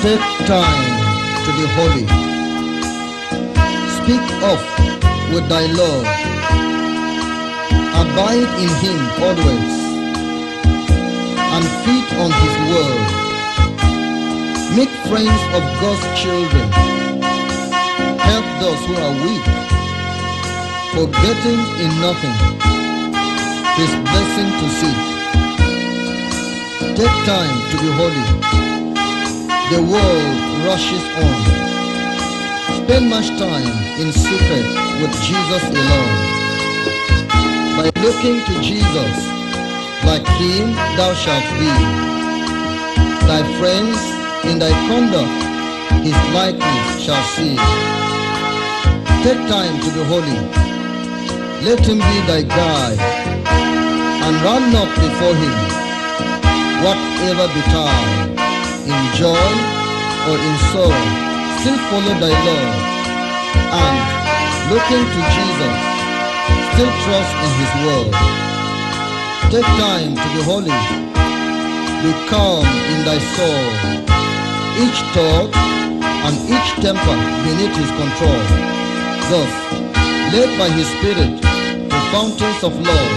Take time to be holy. Speak oft with thy Lord. Abide in him always, and feed on his word. Make friends of God's children. Help those who are weak, forgetting in nothing his blessing to seek. Take time to be holy. The world rushes on. Spend much time in secret with Jesus alone. By looking to Jesus, like him thou shalt be. Thy friends in thy conduct his likeness shall see. Take time to be holy. Let him be thy guide, and run not before him, whatever betide. In joy or in sorrow, still follow thy Lord, and looking to Jesus, still trust in his word. Take time to be holy. Be calm in thy soul. Each thought and each temper beneath his control. Thus, led by his spirit to fountains of love,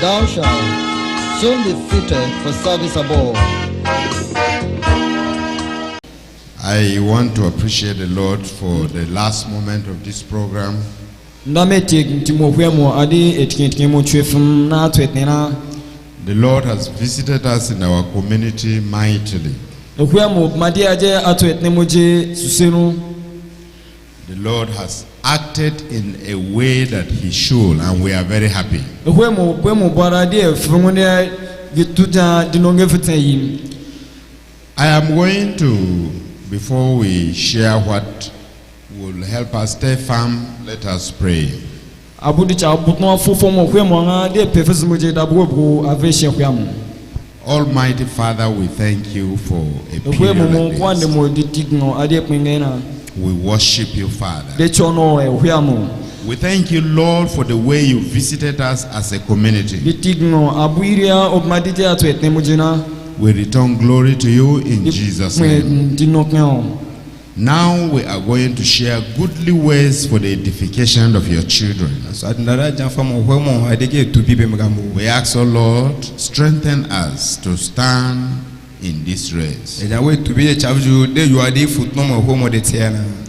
thou shalt soon be fitted for service above. I want to appreciate the Lord for the last moment of this program. The Lord has visited us in our community mightily. The Lord has acted in a way that he should, and we are very happy. I am going to, before we share what will help us stay firm, let us pray. Almighty Father, we thank you for a period like this. We worship you, Father. We thank you, Lord, for the way you visited us as a community. We return glory to you in Jesus' name. Now we are going to share goodly ways for the edification of your children. We ask, O Lord, strengthen us to stand in this race.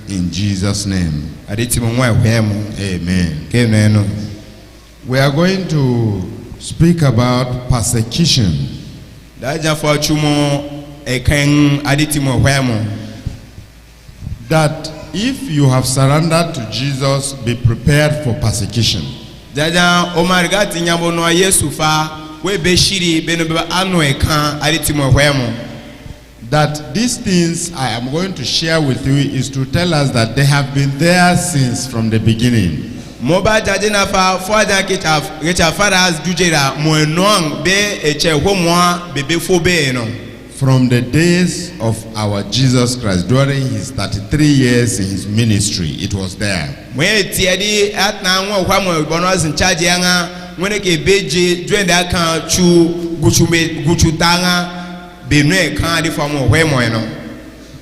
In Jesus' name. Amen. We are going to speak about persecution. That if you have surrendered to Jesus, be prepared for persecution. That these things I am going to share with you is to tell us that they have been there since from the beginning. From the days of our Jesus Christ, during his 33 years in his ministry, it was there.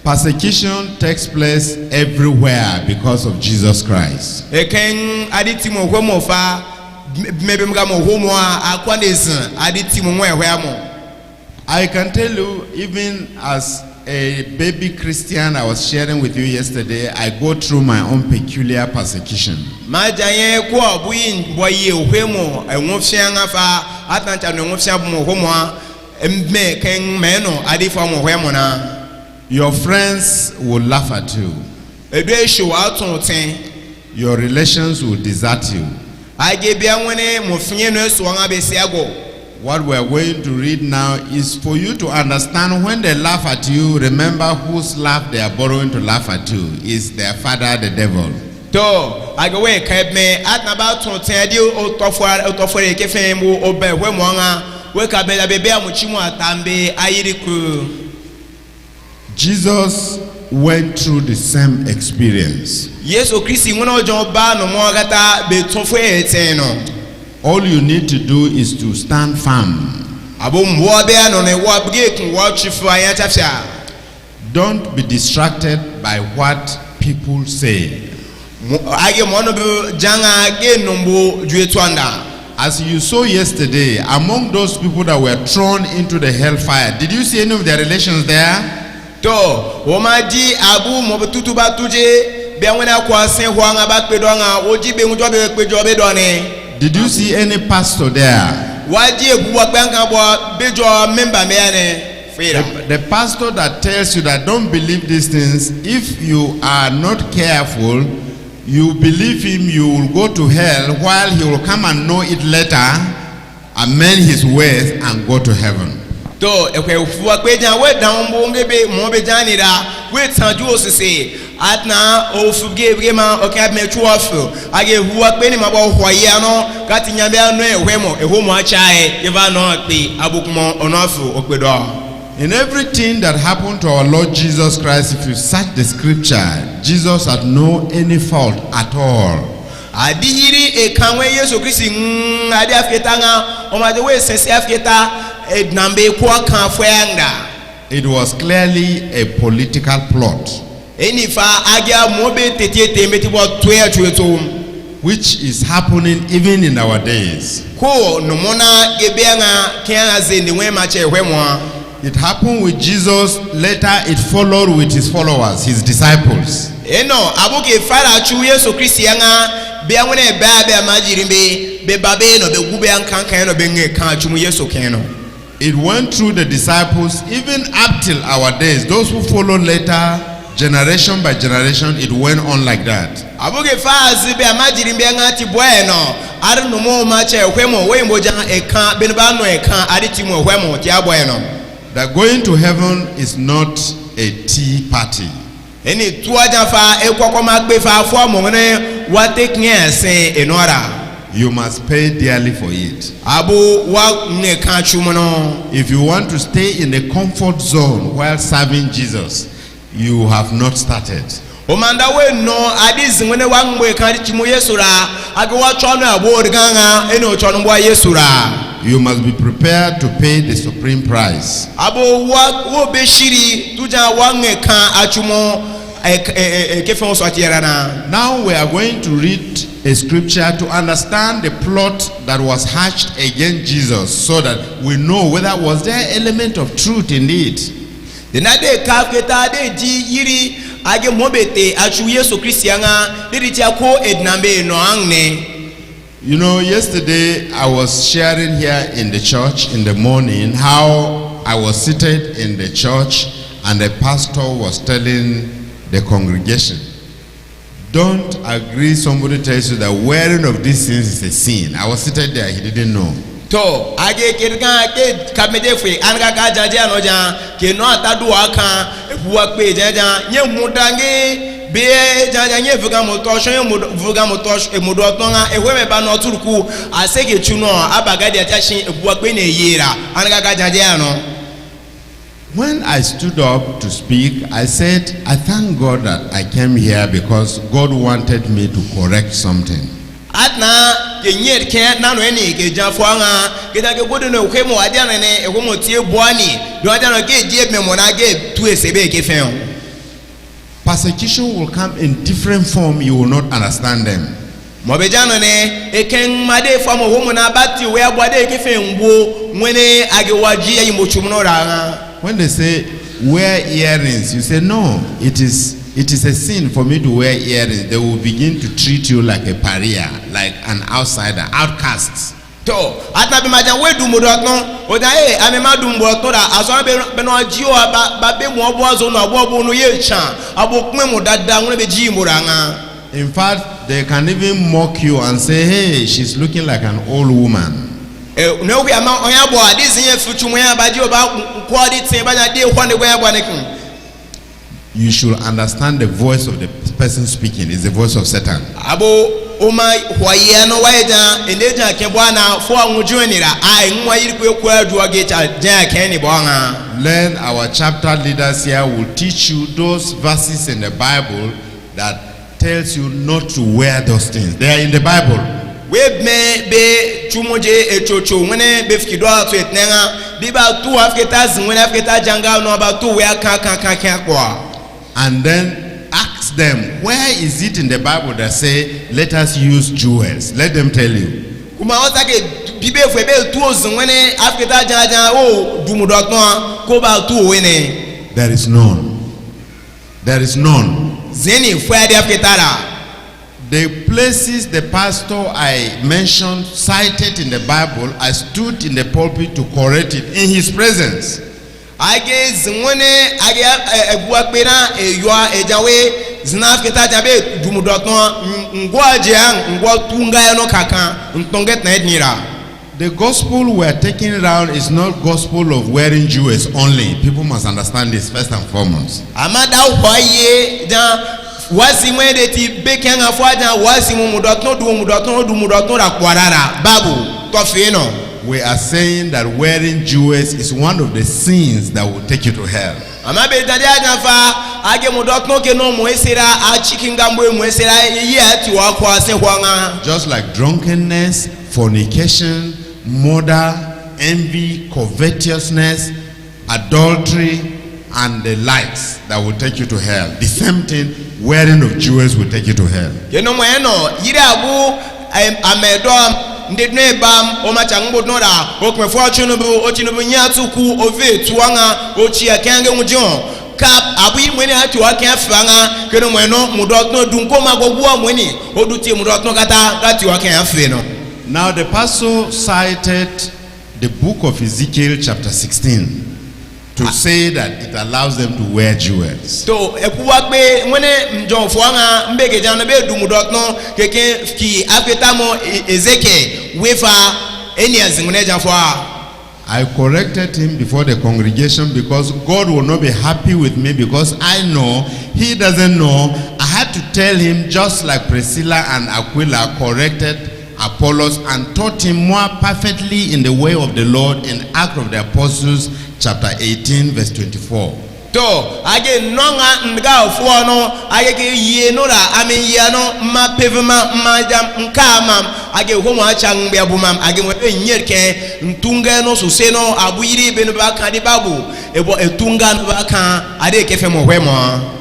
Persecution takes place everywhere because of Jesus Christ. I can tell you, even as a baby Christian, I was sharing with you yesterday, I go through my own peculiar persecution. Your friends will laugh at you. Your relations will desert you. What we are going to read now is for you to understand when they laugh at you, remember whose laugh they are borrowing to laugh at you. Is their father the devil. Jesus went through the same experience. All you need to do is to stand Don't be distracted by what people say. As you saw yesterday, among those people that were thrown into the hellfire, did you see any of their relations there? Did you see any pastor there? The pastor that tells you that don't believe these things, if you are not careful, you believe him, you will go to hell, while he will come and know it later, amend his ways, and go to heaven. In everything that happened to our Lord Jesus Christ, if you search the scripture, Jesus had no any fault at all. It was clearly a political plot, which is happening even in our days. It happened with Jesus, later it followed with his followers, his disciples. It went through the disciples even up till our days. Those who followed later, generation by generation, it went on like that. That going to heaven is not a tea party. You must pay dearly for it. If you want to stay in the comfort zone while serving Jesus, you have not started. You must be prepared to pay the supreme price. Now we are going to read a scripture to understand the plot that was hatched against Jesus, so that we know whether was there element of truth in it. You know, yesterday I was sharing here in the church in the morning how I was seated in the church and the pastor was telling the congregation, don't agree somebody tells you that wearing of these things is a sin. I was seated there, he didn't know. When I stood up to speak, I said, I thank God that I came here because God wanted me to correct something. Persecution will come in different form, you will not understand them. When they say wear earrings, you say no, it is a sin for me to wear earrings. They will begin to treat you like a pariah, like an outsider, outcast. In fact, they can even mock you and say, hey, she's looking like an old woman. You should understand the voice of the person speaking. It's the voice of Satan. Learn, our chapter leaders here will teach you those verses in the Bible that tells you not to wear those things. They are in the Bible. biba tu afketa zingwene afketa janga no ba tu we aka kwa. And then ask them, where is it in the Bible that say let us use jewels? Let them tell you. Kuma otake bibe febe tu zingwene afketa janga o dumudotno ko ba tu wene. There is none. There is none. Zeni fwe de afketara. The places the pastor I mentioned cited in the Bible, I stood in the pulpit to correct it in his presence. Age zingwene age ebuakpera eyua ejawe zinafketa jabe dumudotno ngwa jean ngwa tunga no kaka ntonget na ednira. The gospel we are taking around is not gospel of wearing jewels only. People must understand this first and foremost. Amada hoye jan wasi mwede ti bekenga fwaja wasi dumudotno ra kwarara babu tofino. We are saying that wearing jewels is one of the sins that will take you to hell. Amabe tadia nafa age mudotno ke no mwesera a chikinga mwe mwesera ye ati wakwa se hwanga. Just like drunkenness, fornication, murder, envy, covetousness, adultery, and the likes that will take you to hell. The same thing, wearing of jewels will take you to hell. Yeno mweno yire abu amedom ndedne bam o machango nora o kwefo chinubu nyatuku ove tuanga o chia kange mujon kap abu imweni ati wa kan fanga keno mweno mudotno dunko magogwa mweni oduti mudotno kati wa kan afeno. Now the pastor cited the book of Ezekiel chapter 16 to say that it allows them to wear jewels. To ekuwakbe mwene mjon fuanga mbeke jana be dumudotno keke ki apetamo Ezekiel wefa eni azingune janfwa. I corrected him before the congregation because God will not be happy with me because I know he doesn't know. I had to tell him, just like Priscilla and Aquila corrected Apollos and taught him more perfectly in the way of the Lord in Acts of the Apostles chapter 18 verse 24. To age nonga nga fuano age ke ye nora amen ye no ma pevema ma jam nkama age homo acha ngbe abumam age mo enyerke ntunga no so se no abuyiri be no baka di babu ebo etunga no baka ade kefe mo hwemo.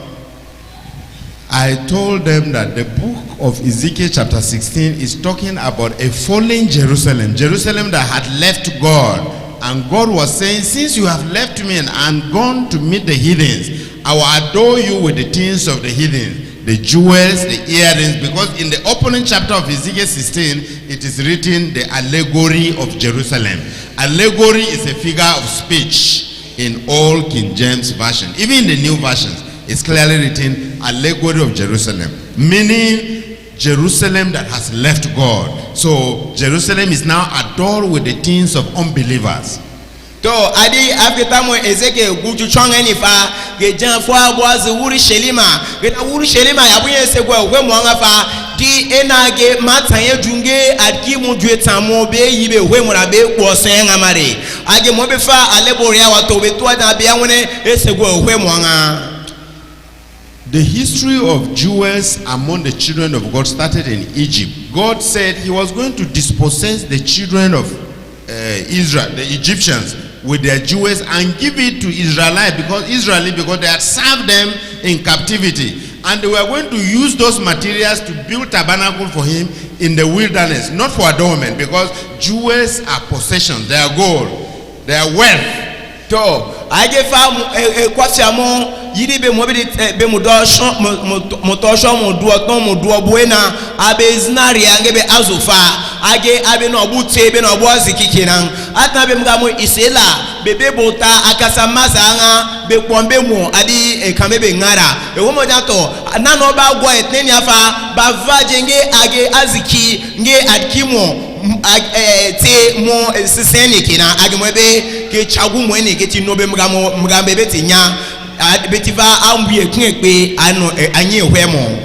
I told them that the book of Ezekiel chapter 16 is talking about a fallen Jerusalem, Jerusalem that had left God. And God was saying, since you have left me and gone to meet the heathens, I will adore you with the things of the heathens, the jewels, the earrings, because in the opening chapter of Ezekiel 16, it is written the allegory of Jerusalem. Allegory is a figure of speech in all King James version. Even in the new versions, it's clearly written allegory of Jerusalem, meaning Jerusalem that has left God. So Jerusalem is now adored with the things of unbelievers. To adi afetamo Ezekiel guju chonga ni fa gejan fo abwazi wuri shelima geta wuri shelima yabuye segwa hwe mwanga fa di enage matanye junge adkimu dwetamo be yibe hwe murabe ko senga mare age mo be fa allegory awato be to ada be anwene esegwa hwe mwanga. The history of jewels among the children of God started in Egypt. God said he was going to dispossess the children of Israel, the Egyptians, with their jewels and give it to Israelites because they had served them in captivity. And they were going to use those materials to build tabernacle for him in the wilderness, not for adornment, because jewels are possessions, they are gold, they are wealth. To agefa kwasiamo yiri be mo be mudosho motosho muduoton muduobuena abezinari angebe azufa age abe no bute be no boazikikina atabe mgamo isela bebe bota akasamasa anga be kwombe mu adi ekamebe ngara ewomo jato nano ba gwa etneni afa bavaje nge age aziki nge adkimo te mo siseni kina agimwebe ke chagu mweni ke tinobe mgambe betinya betiva ambuye kunekpe ano anye hwemo.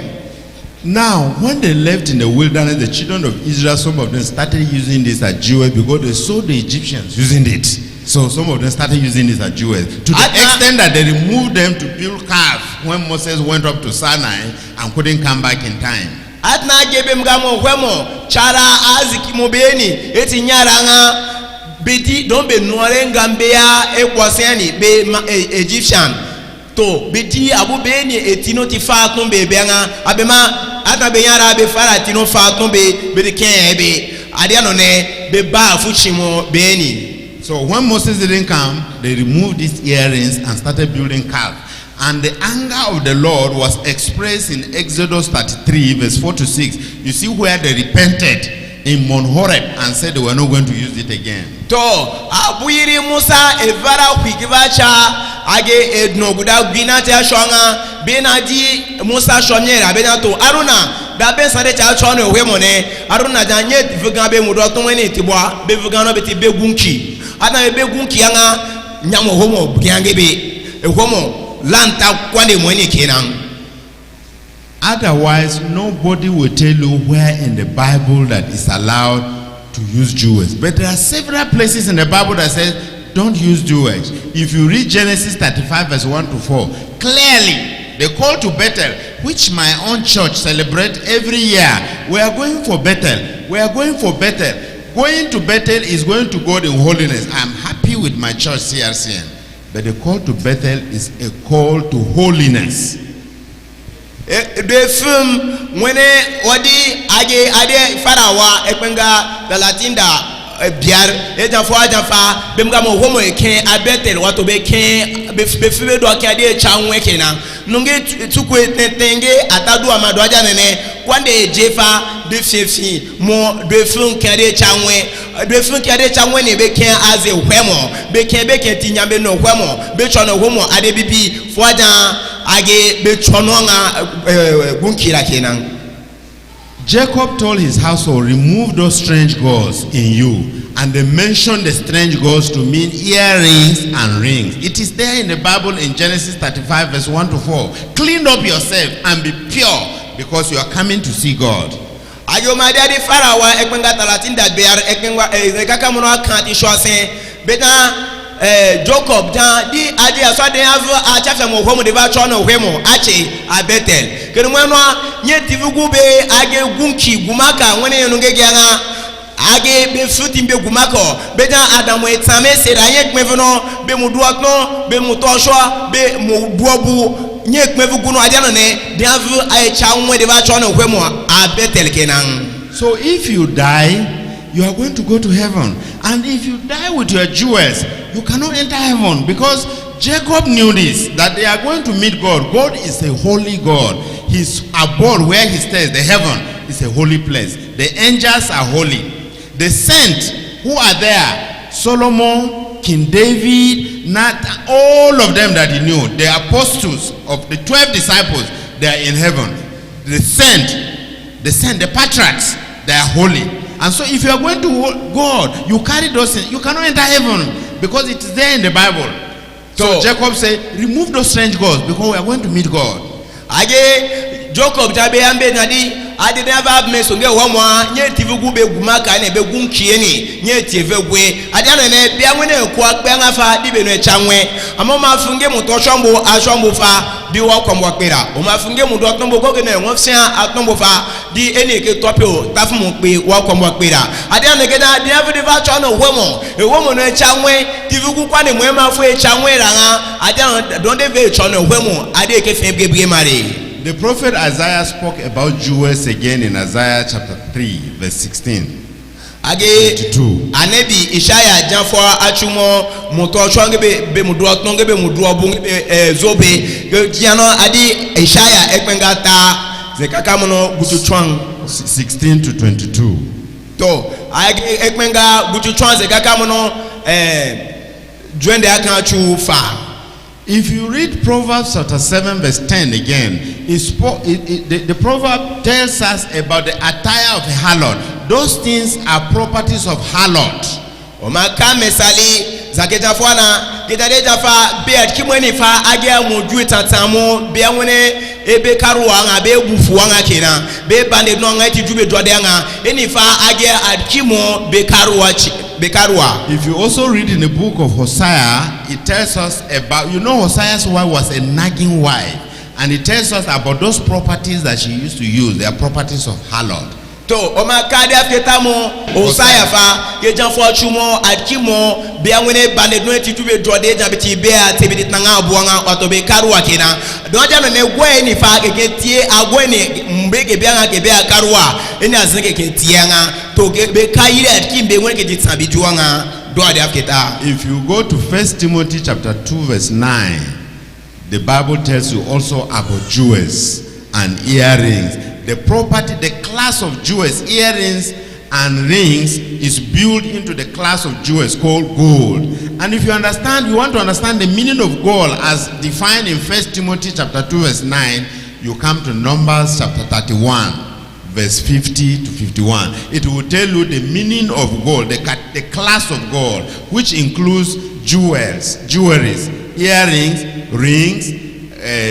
Now when they left in the wilderness, the children of Israel, some of them started using this as jewels because they saw the Egyptians using it. So some of them started using this as jewels to the extent that they removed them to build calves when Moses went up to Sinai and couldn't come back in time. Atna gebe mgamo hwemo chara aziki mobeni eti nyaranga beti don be nuare ngambea ekwasiani be Egyptian to beti abu be ni etino ti fa tun be benga abema ata be yara be fara tino fa tun be de ken be adia no ne be ba fuchimo be ni. So when Moses didn't come, they removed these earrings and started building calf. And the anger of the Lord was expressed in Exodus 33 verse 4 to 6. You see where they repented in Mount Horeb and said they were not going to use it again. To abuiri Musa evara kwikivacha age ednoguda gwinata shwanga benadi Musa shonyera benato Aruna da ben sade cha chone ohwemone Aruna janye vugan be mudo to weni tibwa be vugan no beti begunki ana begunki anga nyamo homo byange be ehomo lanta kwale mweni kenan. Otherwise, nobody will tell you where in the Bible that is allowed to use jewels. But there are several places in the Bible that says don't use jewels. If you read Genesis 35 verse 1 to 4, clearly the call to Bethel, which my own church celebrates every year. We are going for Bethel. We are going for Bethel. Going to Bethel is going to God in holiness. I'm happy with my church CRCN. But the call to Bethel is a call to holiness. The film when odi ade farawa ekwenga the latinda biar ejafa bemga mo homo eken abetel wato be ken be fibe do akade chanwe kenan nunge tukwe tenge atadu amado aja nene kwande jefa de fifi mo de film kade chanwe ne be ken aze hwemo be ken tinyambe no hwemo be chono homo ade bibi foaja age be chono nga gunkira kenan. Jacob told his household, remove those strange gods in you. And they mentioned the strange gods to mean earrings and rings. It is there in the Bible in Genesis 35 verse 1 to 4. Clean up yourself and be pure because you are coming to see God. Ayo my daddy farawa ekwenga talatinda bear ekwenga ekaka mono akanti shwase beta Jacob dan di adi aswade avu a chafia mo hwemo de ba cho no hwemo ache a Bethel kenumano nye tivugu be age gunki gumaka woni no ngege nga age be fruti be gumako be dan Adamu etame se da nye kmevuno be mudu atno be mutosho be muduobu nye kmevugu no adi no ne de avu a cha won de ba cho no hwemo a Bethel kenan. So if you die, you are going to go to heaven. And if you die with your jewels, you cannot enter heaven, because Jacob knew this, that they are going to meet God. God is a holy God. His abode where he stays, the heaven, is a holy place. The angels are holy. The saints who are there, Solomon, King David, Nathan, all of them that he knew, the apostles of the 12 disciples, they are in heaven. The saint, the patriarchs, they are holy. And so if you are going to God, you carry those things, you cannot enter heaven because it is there in the Bible. So Jacob said, remove those strange gods because we are going to meet God. Age Jacob tabe ambe nadi ade never me so nge womwa nye tivugu be gumaka na be gunkie ni nye tievegwe ade na na bia nwene ku akpe ngafa di be no echanwe amoma funge mutoshombo ashombo fa di wo kwamwa kpera o ma funge mudo atombo goge na enwofia atombo fa di enike topio tafumu pe wo kwamwa kpera ade na geda di every virtual no womo e womo no echanwe tivugu kwa ne mwema fu echanwe ranga ade don de ve chono womo ade ke fe gebie mare. The prophet Isaiah spoke about jewels again in Isaiah chapter 3 verse 16. Age anebi Ishaya janfo achumo moto chwange be mudu otonge be mudu obun zobe giano adi Ishaya ekpengata zekakamono gutuchwan 16 to 22. To age ekpenga gutuchwan zekakamono dwende akanchu fa. If you read Proverbs chapter 7 verse 10 again, the proverb tells us about the attire of a harlot. Those things are properties of harlot. Omaka mesali zakeja fwana kedadeja fa beard kimweni fa agia moju tatamo be wone ebe karuwa nga be bufu nga kena be bande no nga ti jube dwade nga eni fa agia adkimo be karuwa Bekarwa. If you also read in the book of Hosea, it tells us about, Hosea's wife was a nagging wife, and it tells us about those properties that she used to use. They are properties of harlot. to oma kade afketa mo osaya fa ke janfo chumo adkimo be anwene banedno titube drode jabeti be atebidi tanga abuanga otobe karuwa kina don jano ne gwe ni fa ke tie agwe ni mbeke be anga ke be karuwa eni azinke ke tianga to ke be kayire adkimbe ngwe ke ditsabi juanga do ade afketa. If you go to 1 Timothy chapter 2 verse 9, the Bible tells you also about jewels and earrings. The property, the class of jewels, earrings and rings is built into the class of jewels called gold. And if you understand, you want to understand the meaning of gold as defined in 1 Timothy chapter 2 verse 9, you come to Numbers chapter 31 verse 50 to 51. It will tell you the meaning of gold, the class of gold, which includes jewels, jewelries, earrings, rings,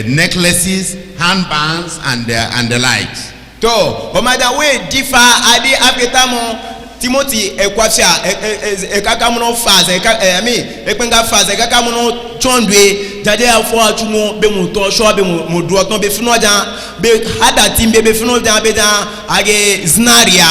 necklaces, handbands, and the likes. To omada we differ adi afetamo Timothy ekwafia ekakamuno faze ekpenga faze ekakamuno chondwe jade afo atumo be muto sho be mudu oton be finu ojan be hada timbe be finu ojan be jan age znaria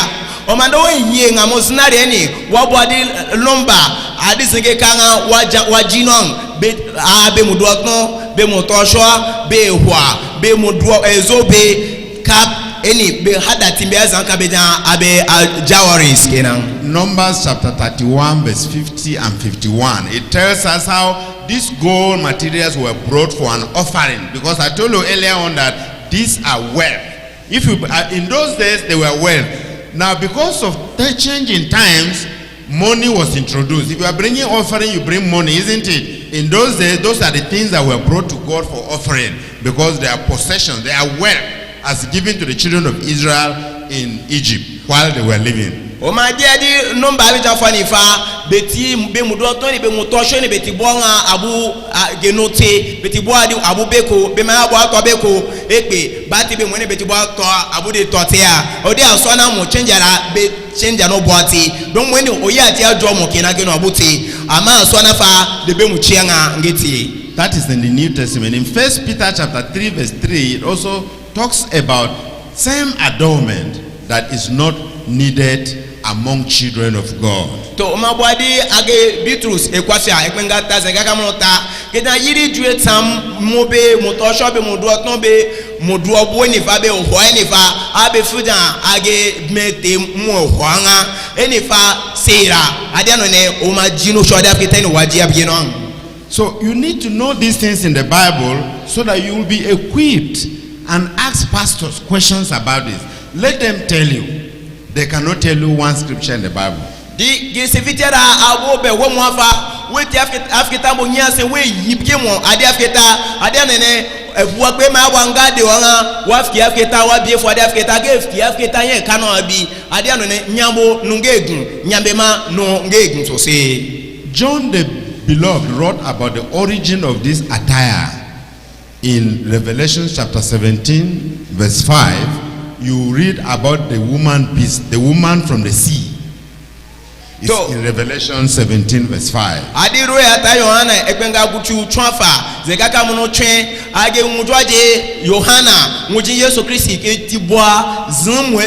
omada we yin ngamo znaria ni wabodi lomba adi singe kanga wajinon be mudu oton be muto sho be hwa be mudu ezobe kap any be hada timbe azanka be jan abe jawaris kenan. Numbers chapter 31 verse 50 and 51, it tells us how these gold materials were brought for an offering, because I told you earlier on that these are wealth. If you in those days they were wealth. Now because of the change in times, money was introduced. If you are bringing offering, you bring money, isn't it? In those days, those are the things that were brought to God for offering, because they are possessions, they are wealth as given to the children of Israel in Egypt while they were living. O ma dia di number bi ta fani fa beti be mudo to ni be muto sho ni beti bonga abu genote beti bo adi abu beko be ma abu ato beko epe bati be mo ni beti bo ato abu de tote a o de aso na mo changera be change no boati don mo ni o ya ti ajo mo kina geno abuti ama aso na fa de be mu chianga ngeti. That is in the New Testament. In 1 Peter chapter 3 verse 3, it also talks about same adornment that is not needed among children of God. To mabwadi age Bitrus ekwafia ekpenga ta zegaka monota keda yiri due tam mobe motosho be modu oton be modu obo ni fa be oho ni fa abe fuja age mete mu ohoanga eni fa sera ade no ne o ma jino shoda kete ni waji abye no. So you need to know these things in the Bible so that you will be equipped and ask pastors questions about this. Let them tell you. They cannot tell you one scripture in the Bible. Di gisivitera abobe wo mwafa weti afketa mo nyanse we yibke mo ade afketa ade nene efuwa pe ma wanga de wanga wafki afketa wa bie fo ade afketa ge afketa yen kana abi ade nene nyambo nungegun nyambe ma no ngegun so say. John the Beloved wrote about the origin of this attire in Revelation chapter 17 verse 5. You read about the woman beast, the woman from the sea. It's in Revelation 17 verse 5. Adiru ata Yohana ekbenga gutu twafa zegaka muno twen age mudwaje Yohana muji Yesu Kristi ke tibwa zun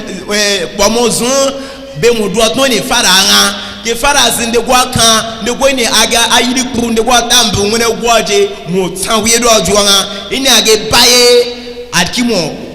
bomo zun be mudwa to ni faranga ke farazin de gwa kan de gwa ni aga ayiri kuru de gwa tambu ngene gwaje mo tanwe do ajuanga ini age baye adkimo.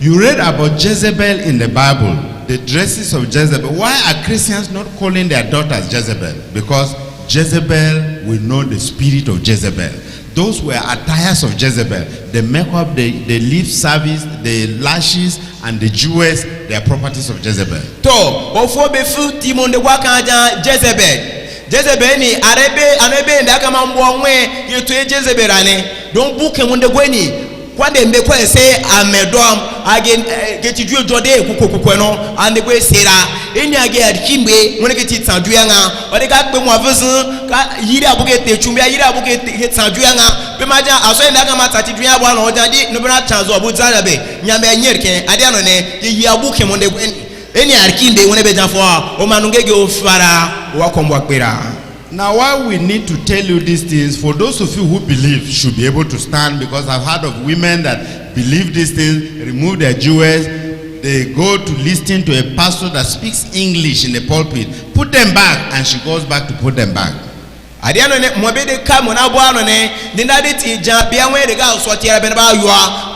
You read about Jezebel in the Bible, the dresses of Jezebel. Why are Christians not calling their daughters Jezebel? Because Jezebel will know the spirit of Jezebel. Those were attires of Jezebel. The makeup, the lip service, the lashes, and the jewels, they are properties of Jezebel. Jezebel ni arebe ndaka mambo nwe yetu Jezebel ane don buke munde gweni kwande mbe kwa se amedom age getidue jode kokokoko no ande kwe sera eni age adkimbe wona ke titandu yanga ode ka pe mu avuzun ka yiri abuke techumbe yiri abuke titandu yanga be maja aso ndaka matati duya bwa no jandi no bra chanzo obu zanabe nyambe nyerke ade ano ne yi abuke munde gweni eni adkimbe wona be janfo o manungege ofara wakombwa kpera. Now, why we need to tell you these things, for those of you who believe should be able to stand, because I've heard of women that believe these things, remove their jewels, they go to listen to a pastor that speaks English in the pulpit, put them back, and she goes back to put them back. Adiano ne mobede kam na boano ne ndade ti jan bia wen de ga so tiara be na ba yo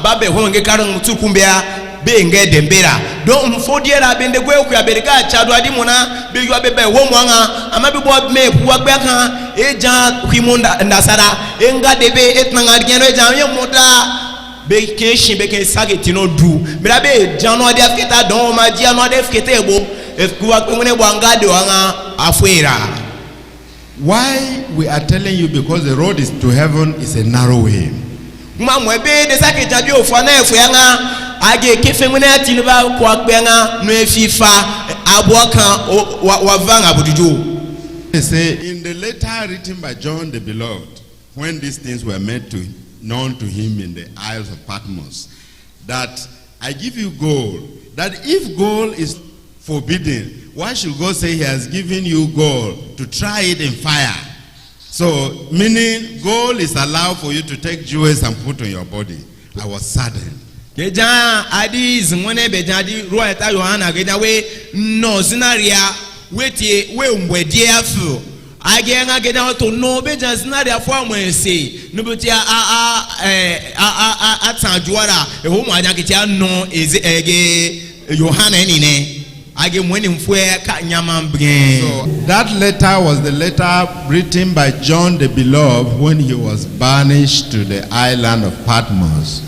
ba be ho nge karon tukumbia be nge dembera don mfodie la be ndegwe ku ya be ga chado adi mona be yo be be ho mwanga ama be bo me pu agbe kan e jan kwimunda ndasara e nga de be etnanga adi no e jan ye moda be ke shin be ke sageti no du be la be jan no adi afketa don ma dia no adi afketa ebo e ku wa kwene bo anga de wanga afuera. Why we are telling you? Because the road is to heaven is a narrow way. They say in the letter written by John the Beloved, when these things were made known to him in the Isles of Patmos, that I give you gold, that if gold is forbidden, why should God say he has given you gold to try it in fire? So, meaning gold is allowed for you to take jewels and put on your body. I was saddened. Geja adi zimone bejadi ruata Yohana geja we no zinaria wetie we umwedie afu agenga geja to no beja zinaria fo amwese no betia atanjuara e ho mu anya ketia no ege Yohana nine. So that letter was the letter written by John the Beloved when he was banished to the island of Patmos.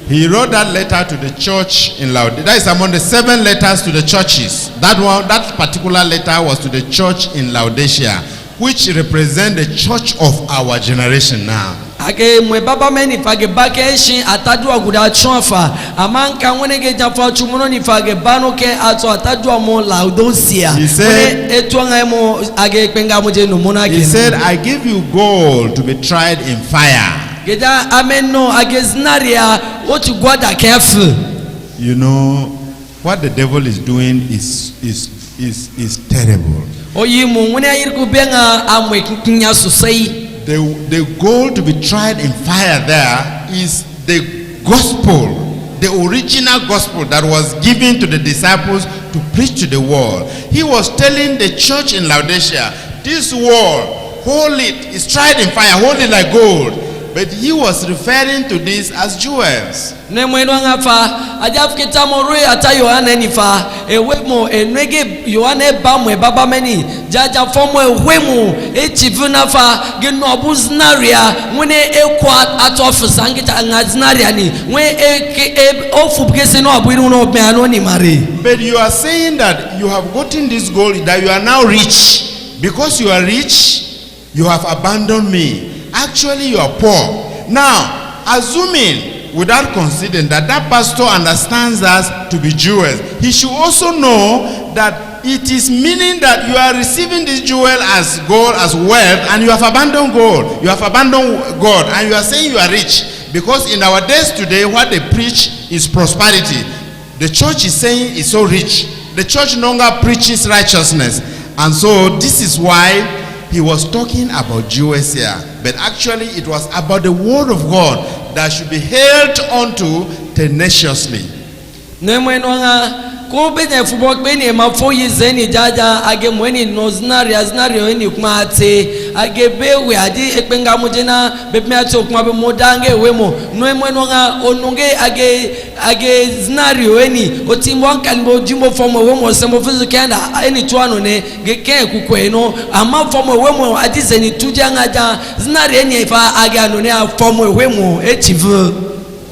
He wrote that letter to the church in Laodicea. That is among the 7 letters to the churches. That particular letter was to the church in Laodicea, which represent the church of our generation now. He said, I give you gold to be tried in fire. You know what the devil is doing is terrible. The goal to be tried in fire there is the gospel, the original gospel that was given to the disciples to preach to the world. He was telling the church in Laodicea, this world, hold it, is tried in fire, hold it like gold. But he was referring to this as jewels. But you are saying that you have gotten this gold, that you are now rich. Because you are rich, you have abandoned me. Actually, you are poor. Now, assuming without considering that pastor understands us to be Jews, he should also know that it is meaning that you are receiving this jewel as gold, as wealth, and you have abandoned gold. You have abandoned God, and you are saying you are rich. Because in our days today, what they preach is prosperity. The church is saying it's so rich. The church no longer preaches righteousness. And so this is why he was talking about Jews here, but actually it was about the word of God that should be held onto tenaciously. kubenya fubok beni mafoyi zeni jaja age mweni noznario eni kumate age bewe adi ekpenga mujena bepmeato kuma be modange wemo no mweno nga onunge age znario eni otimwanka nbo jimbo fomo wemo sembo fizikenda eni twano ne geke kukweno ama fomo wemo adi zeni tujanga ja znario eni fa age anone fomo wemo echivu.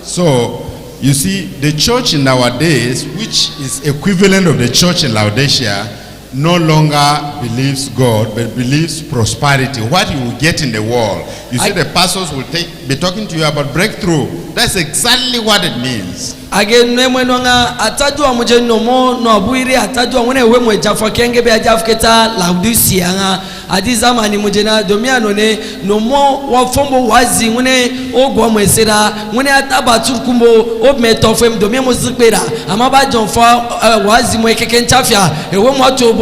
So you see, the church in our days, which is equivalent of the church in Laodicea, no longer believes God, but believes prosperity, what you will get in the world. You see, the pastors will be talking to you about breakthrough. That's exactly what it means. Again, mwenonga atajua muje nomo no abuiri atajua mwene wemwe jafwa kenge be ajafketa Laodicea nga adizama ni muje na domiano ne nomo wafombo wazi mwene ogwa mwesera mwene atabatu kumbo obmetofem domiamo zikpera amaba jonfa wazi mwekeke nchafya ewe mwato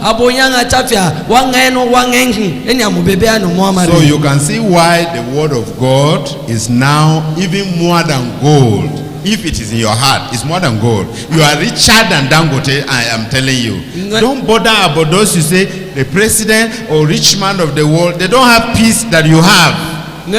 abonyanga chafya wangeno wangengi eni amubebe ano muamari. So you can see why why the word of God is now even more than gold. If it is in your heart, it's more than gold. You are richer than Dangote, I am telling you. Don't bother about those who say the president or rich man of the world. They don't have peace that you have. No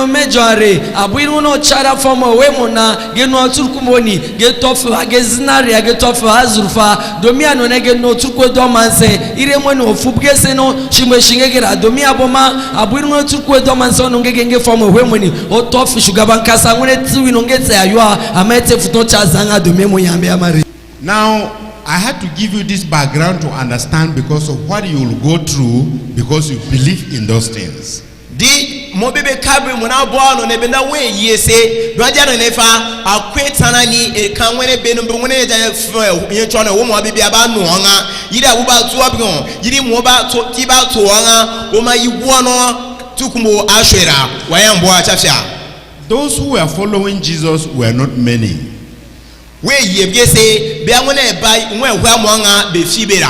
majore abuiru no chara fomo wemona geno turkumoni getofu agezinari agetofu azurfa domia no nege no turko domanse ire moni ofubgese no shimweshingegera domia boma abuiru no turko domanse no ngege fomo wemoni otofu shugabankasa ngone tiwi no ngetse aywa amete futo chazanga domia mo yambe amari. Now I had to give you this background to understand because of what you will go through because you believe in those things. Di mobebe kabri muna boano ne benda we yese dwaja no nefa akwetana ni kanwene benu mwene ja ye chone wo mo bibia ba no nga yida wo ba tu abigon yidi mo ba to ti ba to nga wo ma yiwo no tukumo ashwera wayambo achafia. Those who were following Jesus were not many. We yebgese bia ngone ba nwe hwa mo nga be fibera.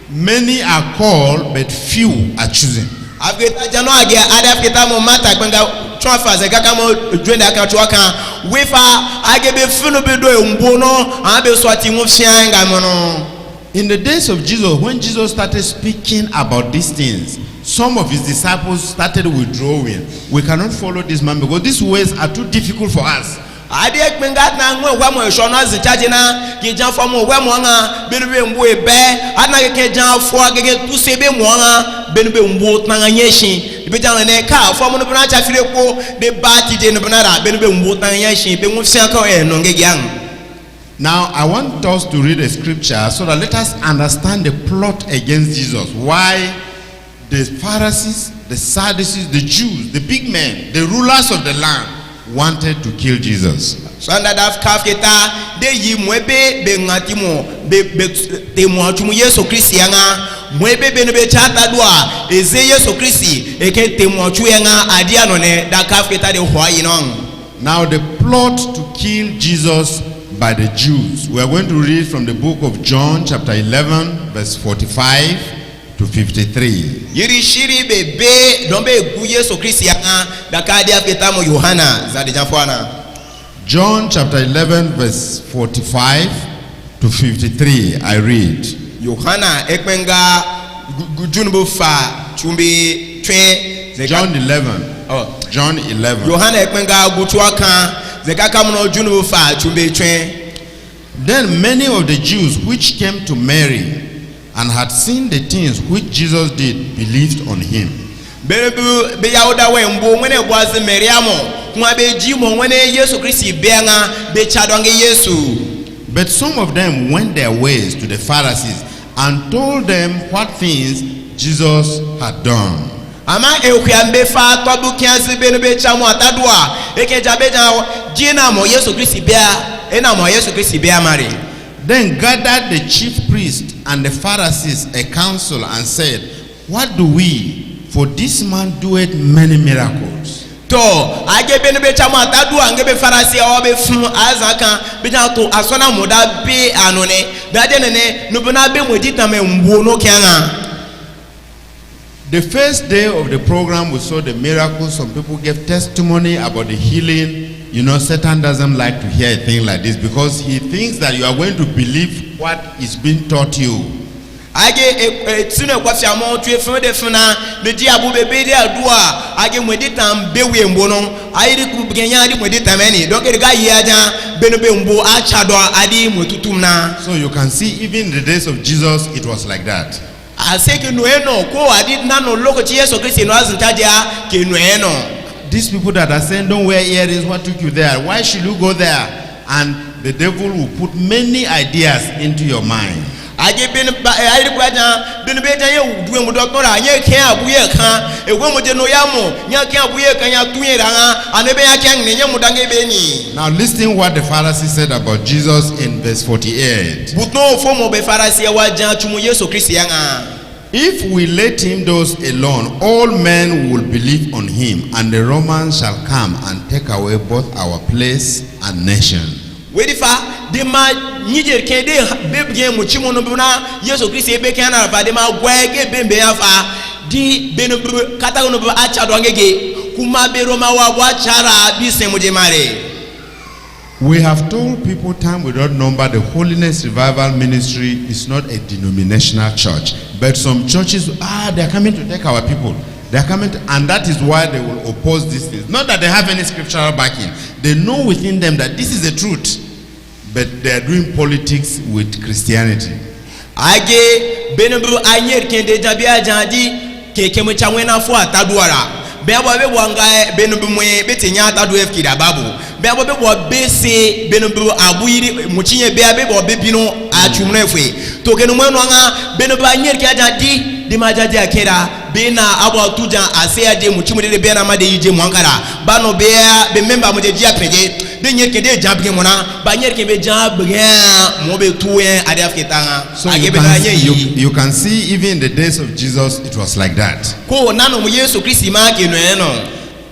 Many are called but few are chosen. Afgeta jano age adafgeta mo mata kwenga chwafa ze kaka mo dwenda aka chwaka wefa age be funu be do mbo no abe swati mu fianga mo no. In the days of Jesus, when Jesus started speaking about these things, some of his disciples started withdrawing. We cannot follow this man because these ways are too difficult for us. Ade ekmenga na nwe hwa mo ehwo na zichaje na kijan fo mo hwa mo nga benube mbo ebe ana ke jan fo agege tu sebe mo nga benube mbo tanga nyeshi be jan ne ka fo mo no na cha fire ko de bati de no na benube mbo tanga nyeshi be mu fian ka e no ngege an. Now I want us to read a scripture so that let us understand the plot against Jesus. Why the Pharisees, the Sadducees, the Jews, the big men, the rulers of the land wanted to kill Jesus. Sanda daf kafketa de yi mwebe be ngatimo be te mwachumu Yesu Kristi yanga mwebe be no be chata doa eze Yesu Kristi eke te mwachu yanga adia no ne da kafketa de hwayi non. Now the plot to kill Jesus by the Jews. We are going to read from the book of John chapter 11 verse 45 to 53. Yiri shiri bebe dombe gu Yesu Kristi yanga da kadia feta mo Yohana za de janfwana. John chapter 11 verse 45 to 53. I read. Yohana ekmenga gujunbu fa chumbi twen John 11. Oh, John 11. Yohana ekmenga gutuaka zekaka mno junbu fa chumbi twen. Then many of the Jews which came to Mary and had seen the things which Jesus did believed on him. Be yauda we mbo mwene bwazi Mariamo kuma be jimo mwene Yesu Kristi benga be chadwange Yesu. But some of them went their ways to the Pharisees and told them what things Jesus had done. Ama ekwambe fa tobu kiansi be no be chamo atadua ekejabeja jina mo Yesu Kristi bea ena mo Yesu Kristi bea mari. Then gathered the chief priests and the Pharisees a council and said, what do we? For this man doeth many miracles. To age be no be chamo atadua ngebe Pharisee o be fun azaka be to asona moda be anone dade ne no be na be modita me mbo no kianga. The first day of the program we saw the miracles. Some people gave testimony about the healing. You know, Satan doesn't like to hear a thing like this because he thinks that you are going to believe what is being taught you. Age tsune kwa fiamo tue fun de funa le di abu bebe de adua age modita mbe we mbo no ayiri ku bgenya adi modita meni donc e ga yaja beno be mbo achado adi motutum na. So you can see even in the days of Jesus it was like that. Aseke no eno ko adi nano loko ti Yesu Kristi no azintadia ke no eno. These people that are saying don't wear earrings, what took you there? Why should you go there? And the devil will put many ideas into your mind. Age bin ayiri kwaja bin beja ye duwe mu doktora nye kan abuye kan ewe mu je no yamo nya kan abuye kan ya tunye ranga anebe ya kan ne nyamu dange beni. Now listen what the Pharisees said about Jesus in verse 48. Butno fo mo be Pharisee wa jan chumu Yesu Kristi yanga. If we let him thus alone, all men will believe on him, and the Romans shall come and take away both our place and nation. Wedifa de ma nyijer kende bebje mu chimo no buna Yesu Kristi ebe kana fa de ma gwege bembe afa di beno kata no ba acha do ngege kuma be Roma wa wachara bise mujemare. We have told people time without number the Holiness Revival Ministry is not a denominational church. But some churches, they are coming to take our people. They are coming to, and that is why they will oppose these things. Not that they have any scriptural backing. They know within them that this is the truth. But they are doing politics with Christianity. Age benebru anyer kende jabia jandi keke mchawena fo ataduara. Bebo be wanga benebru mwe betenya atadu efkida babu. Bebo be wo bese benebru abuyiri muchinye be be bino achumnefwe. Tokenu mwenu anga benebru anyer ke jandi di majaji akera bena abo tuja asea de muchimudele bena made yije mwankara. Bano be member mujeji akreje. So you can see even in the days of Jesus it was like that.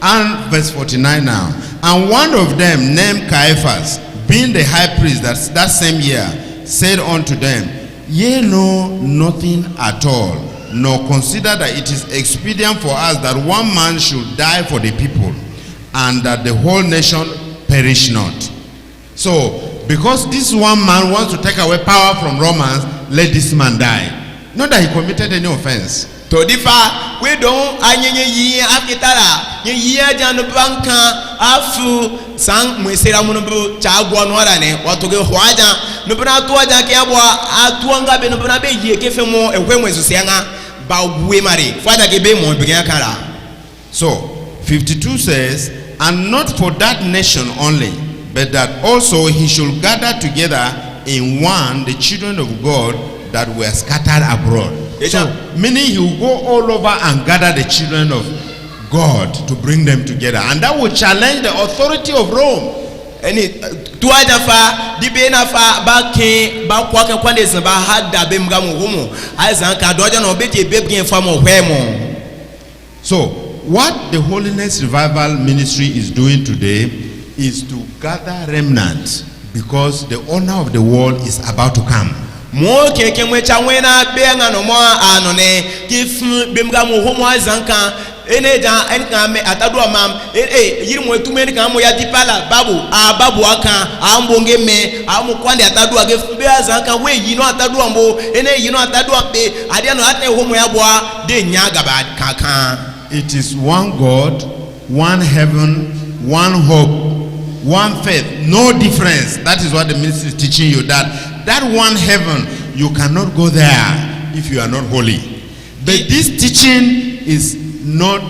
And verse 49 now. And one of them named Caiaphas, being the high priest that same year, said unto them, Ye know nothing at all, nor consider that it is expedient for us that one man should die for the people, and that the whole nation perish not. So, because this one man wants to take away power from Romans, let this man die. Not that he committed any offense. To differ, we don't anyenye yi afitara yi janu banka afu sang mwesera munubu chagwa nwarane watoge hwaja nubuna tuwaja kiabwa atuanga be nubuna be yi kefemo ehwemwe susianga ba we mari fada ke be mo bigan kara. So 52 says, and not for that nation only, but that also he should gather together in one the children of God that were scattered abroad. So, meaning he will go all over and gather the children of God to bring them together. And that will challenge the authority of Rome. So, what the Holiness Revival Ministry is doing today is to gather remnants, because the owner of the world is about to come. Mo keke mwecha wena benga no mo anone kif bemga mo homo azanka eneja enka me atadu amam yiri mo etumeni kan mo ya dipala babu aka ambonge me amu kwande atadu age be azanka we yino atadu ambo ene yino atadu ape ade no atne homo ya boa de nyaga ba kaka. It is one God, one heaven, one hope, one faith, no difference. That is what the ministry is teaching you, that one heaven, you cannot go there if you are not holy. But this teaching is not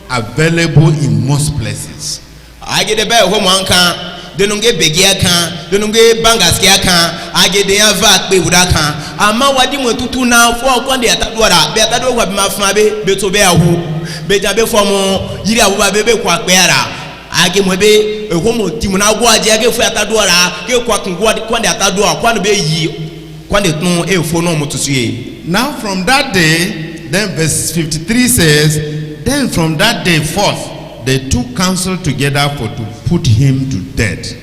available in most places. I get the bell home one can. Denunge begia kan, denunge bangaskia kan, agede ava pe udaka. Ama wadi mwetutu na fo kwande atadwara, be atadwo kwa bimafuma be to be ahu. Be jabe fomo yiri abuba be kwa kpeara. Age mwebe homo timuna gwa je age fu atadwara, ke kwa kungwa kwande atadwa, kwande be yi kwande tun e fo no mutusuye. Now from that day, then verse 53 says, then from that day forth they took counsel together to put him to death.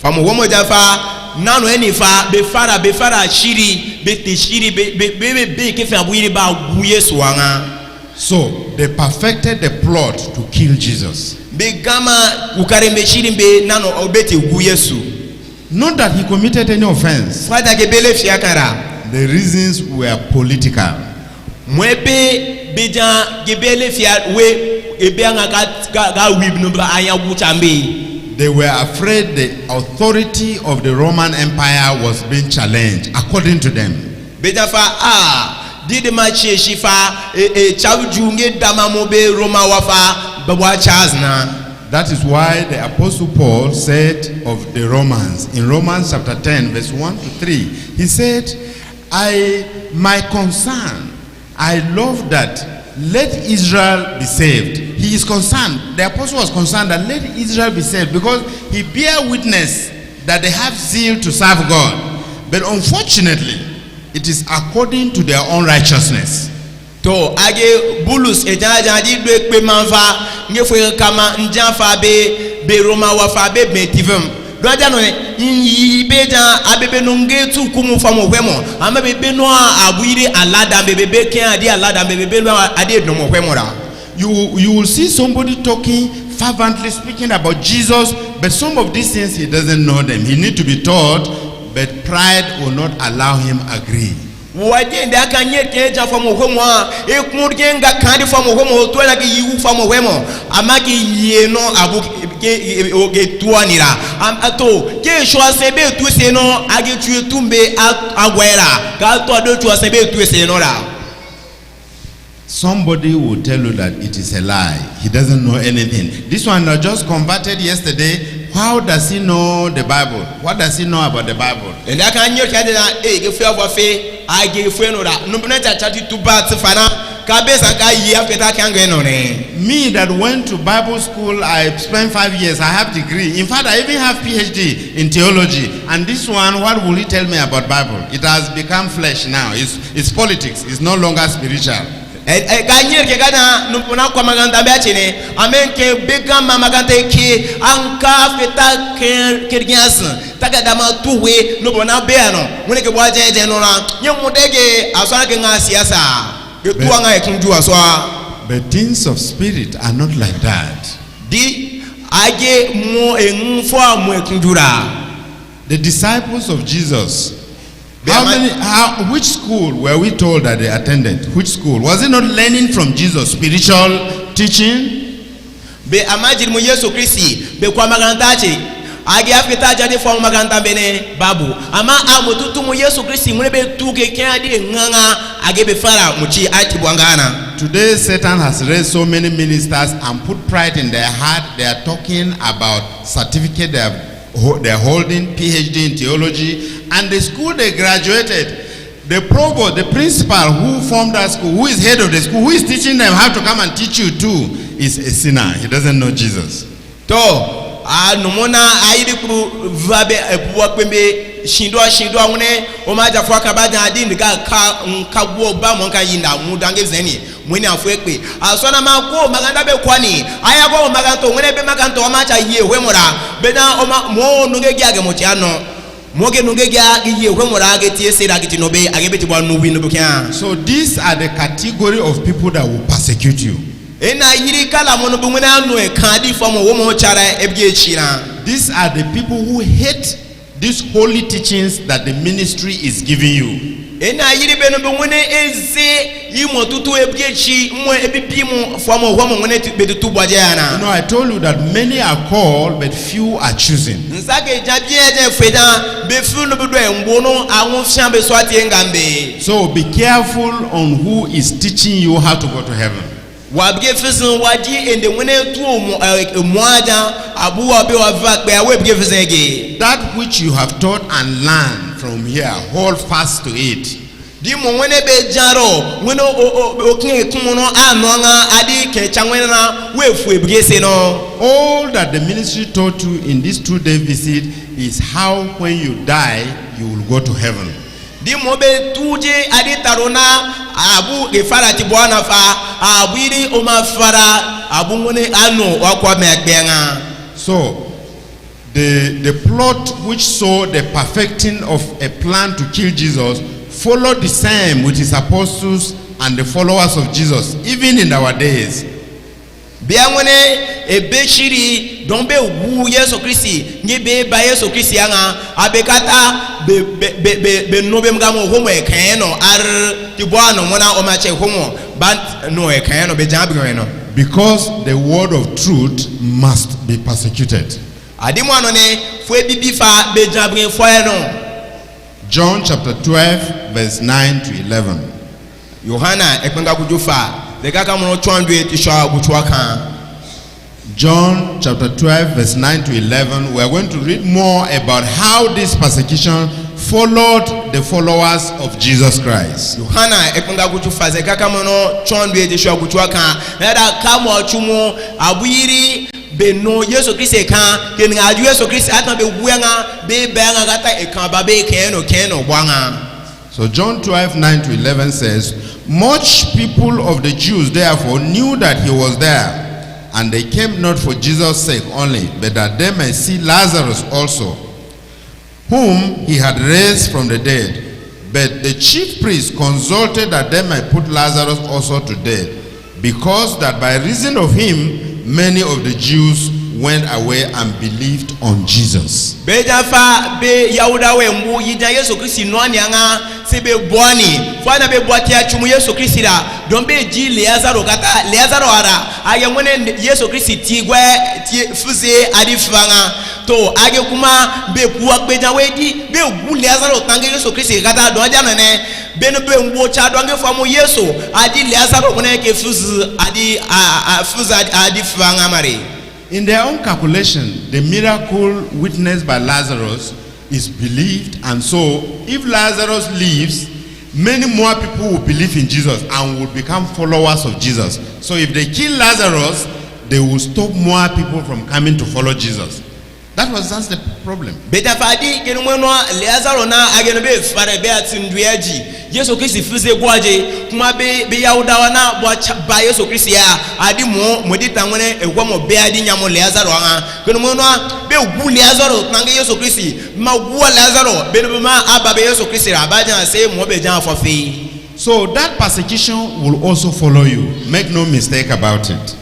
Famu womo jafa nano enifa befara shiri beti shiri be kefe abuyiri ba guye suanga. So they perfected the plot to kill Jesus. Be gama ukarembe shiri be nano obeti guye su. Not that he committed any offense. Fada gebele fiakara. The reasons were political. Mwebe beja gebele fia we. They were afraid the authority of the Roman Empire was being challenged, according to them. That is why the Apostle Paul said of the Romans, in Romans chapter 10, verse 1 to 3, he said, my concern, I love that let Israel be saved. He is concerned. The apostle was concerned that let Israel be saved, because he bear witness that they have zeal to serve God. But unfortunately, it is according to their own righteousness. To age bulus ejajaji do ekpe manfa ngefwe kama njanfa be Roma wafa be metivum. Doja no yi beja abebe nunge tu kumu famo hwemo amebe no abuire alada bebe ken ade alada bebe no ade domo hwemo ra. you will see somebody talking fervently, speaking about Jesus, but some of these things he doesn't know them. He need to be taught, but pride will not allow him agree. Wadi nda kanye keja famo homo e kungenga kandi famo homo to na ki yu famo homo amaki yeno abu ke oge tuanira am ato ke sho asebe tu se no age tu tumbe agwera ka to do tu asebe tu se no ra. Somebody will tell you that it is a lie. He doesn't know anything. This one I just converted yesterday. How does he know the Bible? What does he know about the Bible? And I can you can get fear of faith. I give friend or that. No, not a chatty to bad to fana. Cabeza guy, you have that can get on it. Me that went to Bible school, I spent 5 years. I have degree. In fact, I even have PhD in theology. And this one, what will he tell me about Bible? It has become flesh now. It's politics. It's no longer spiritual. Kanyir ke kana nupuna kwa maganda beachine amen ke bega maganda ke anka feta kirgias taka dama tuwe nupuna beano mune ke bwaje je no na nyemudege asana ke ngasiasa ke tuanga ekunju aswa. But things of spirit are not like that. Di age mo engfo amu ekunjura. The disciples of Jesus, which school were we told that they attended? Which school? Was it not learning from Jesus, spiritual teaching? Be amajir mu Yesu Kristi be kwa magantache age afita jadi fo maganta bene babu ama amututu mu Yesu Kristi mu be tuke kiade nganga age be fara muchi ati bwangana. Today Satan has raised so many ministers and put pride in their heart. They are talking about certificate they're holding, PhD in theology, and the school they graduated, the provost, the principal who formed that school, who is head of the school, who is teaching them how to come and teach you too, is a sinner. He doesn't know Jesus. To numona aidi kuru vabe wakwembe shindwa ngune omaja fwaka baja adini ka gwo ba monka yinda mudange zeni mwini afwekwe asona mako maganda be kwani aya go maganto ngune be maganto amacha ye hwemora bena oma mo nungegi age mochiano moge nungegi age ye hwemora age tiesera gitinobe age beti bwa nuwi nubukya. So these are the category of people that will persecute you. Ena yiri kala mono bungune anu e kandi fomo wo mo chara ebye chira. These are the people who hate these holy teachings that the ministry is giving you. Ena yiri beno bungune eze yimo tutu ebye chi mo ebibi mo fomo wo mo ngone betutu bwaje yana. You know, I told you that many are called but few are choosing. Nsake jabie je feda be fu no bedo embono awon fian be so ati ngambe. So be careful on who is teaching you how to go to heaven. Wabge fisin waji ende wene tu mwaja abu wabe wavakbe awebge fisenge. That which you have taught and learned from here, hold fast to it. Di mo wene be jaro wene okin kumono anonga adi kecha wene na wefu ebge se no. All that the ministry taught you in this 2-day visit is how when you die you will go to heaven. Di mo be tuje adi tarona abu de fara ti bwana fa abiri o ma fara abu ngone anu wakwa megbenga. So the plot which saw the perfecting of a plan to kill Jesus followed the same with his apostles and the followers of Jesus even in our days. Biangone ebeshiri dombe wu Yesu Kristi ngebe ba Yesu Kristi anga abekata be nobe mgamo homo ekeno ar tibwano mona omache homo but no ekeno be jambi no, because the word of truth must be persecuted. Adimwano ne fwe bibi fa be jambi fo no. John chapter 12 verse 9 to 11. Yohana ekwenga kujufa John chapter 12 verse 9 to 11. We are going to read more about how this persecution followed the followers of Jesus Christ. Yohana ekwenga kujufa zekaka mono chondwe tishwa kuchwaka nada kamo chumo abwiri beno Yesu Kristo kan keninga aju Yesu Kristo atan be wuanga be benga gata ekan ba be keno bwanga. So John 12, 9 to 11 says, much people of the Jews therefore knew that he was there, and they came not for Jesus' sake only, but that they might see Lazarus also, whom he had raised from the dead. But the chief priests consulted that they might put Lazarus also to death. because that by reason of him many of the Jews went away and believed on Jesus. Bejafa be Yahuda we mbu yida Yesu Kristi nwani anga sebe bwani fana be bwatia chumu Yesu Kristi da dombe ji Lazaro kata Lazaro ara age mwene Yesu Kristi tigwe fuze adifanga to age kuma be buwa beja wedi be gu Lazaro tange Yesu Kristi kata do aja nene be no be mbo cha do ange famu Yesu adi Lazaro mwene ke fuze adi fuze adifanga mari. In their own calculation, the miracle witnessed by Lazarus is believed, and so if Lazarus leaves, many more people will believe in Jesus and will become followers of Jesus. So if they kill Lazarus, they will stop more people from coming to follow Jesus. That's the problem. Betafadi kenumweno Lazaro na agenobe fare be atinduaji Yesu Kristi fize gwaje kuma be Yahuda wana ba Yesu Kristi ya adi modita ngene egwamo be adi nyamo Lazaro anga kenumweno be gu Lazaro nange Yesu Kristi ma gu Lazaro be no ma aba be Yesu Kristi abaja say mo be jan fofi. So that persecution will also follow you. Make no mistake about it.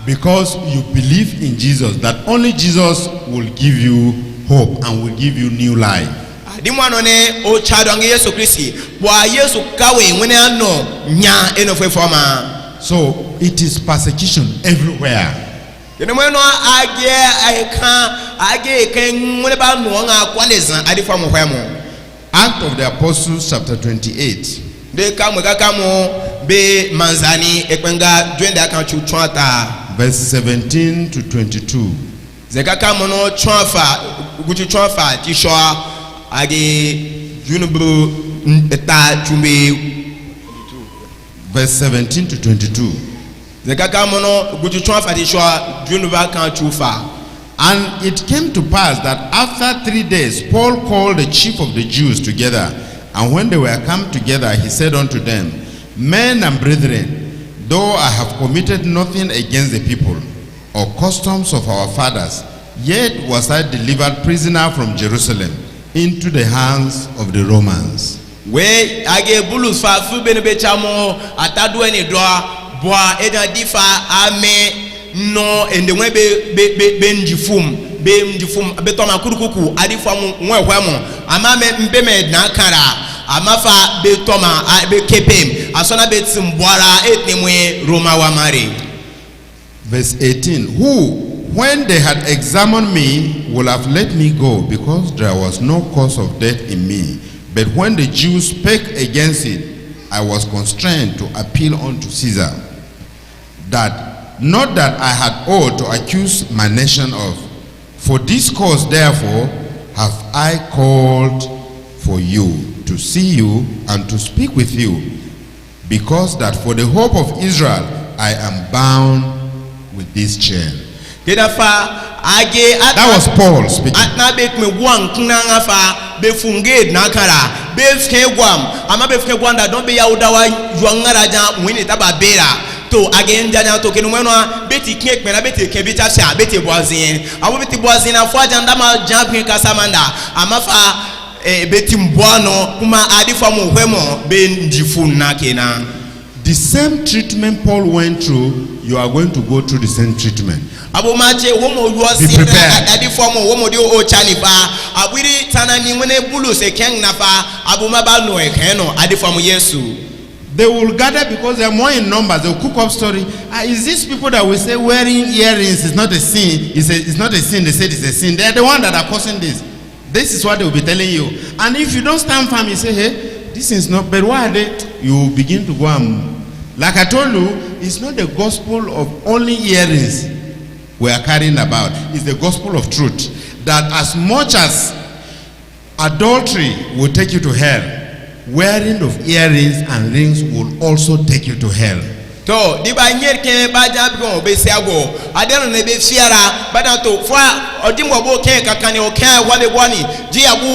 Because you believe in Jesus, that only Jesus will give you hope and will give you new life. So it is persecution everywhere. Act of the Apostles chapter 28. Verse 17 to 22. Verse 17 to 22. And it came to pass that after 3 days Paul called the chief of the Jews together, and when they were come together, he said unto them, Men and brethren, though I have committed nothing against the people or customs of our fathers, yet was I delivered prisoner from Jerusalem into the hands of the Romans. Boa eda difa ame no ende we be njifum betoma kurukuku adifa mu nwehwemo ama mbe me na kara amafa betoma be kepem asona betim boara etnemwe Roma wa mari. Verse 18. Who, when they had examined me, would have let me go, because there was no cause of death in me. But when the Jews spake against it, I was constrained to appeal unto Caesar, that not that I had ought to accuse my nation of. For this cause therefore have I called for you, to see you and to speak with you, because that for the hope of Israel I am bound with this chain. That was Paul speaking. To again jana to kenumeno beti kek mena beti kebicha sha beti boazin awu beti boazin afwa janda ma jampi kasamanda amafa beti mbwano kuma adifa mu hwemo be ndifu na kena. The same treatment Paul went through, you are going to go through the same treatment. Be prepared. They will gather because they are more in numbers. They will cook up story. Is these people that will say wearing earrings is not a sin? It's not a sin. They said it's a sin. They are the one that are causing this. This is what they will be telling you. And if you don't stand firm, you say, hey, this is not. But why are they? You begin to go and, like I told you, it's not the gospel of only earrings we are carrying about. It's the gospel of truth. That as much as adultery will take you to hell, wearing of earrings and rings will also take you to hell. To di ba nyer ke ba jabgo be siago adeno ne be fiara bada to fa odimbo bo ke kakane o ke wale bwani ji abu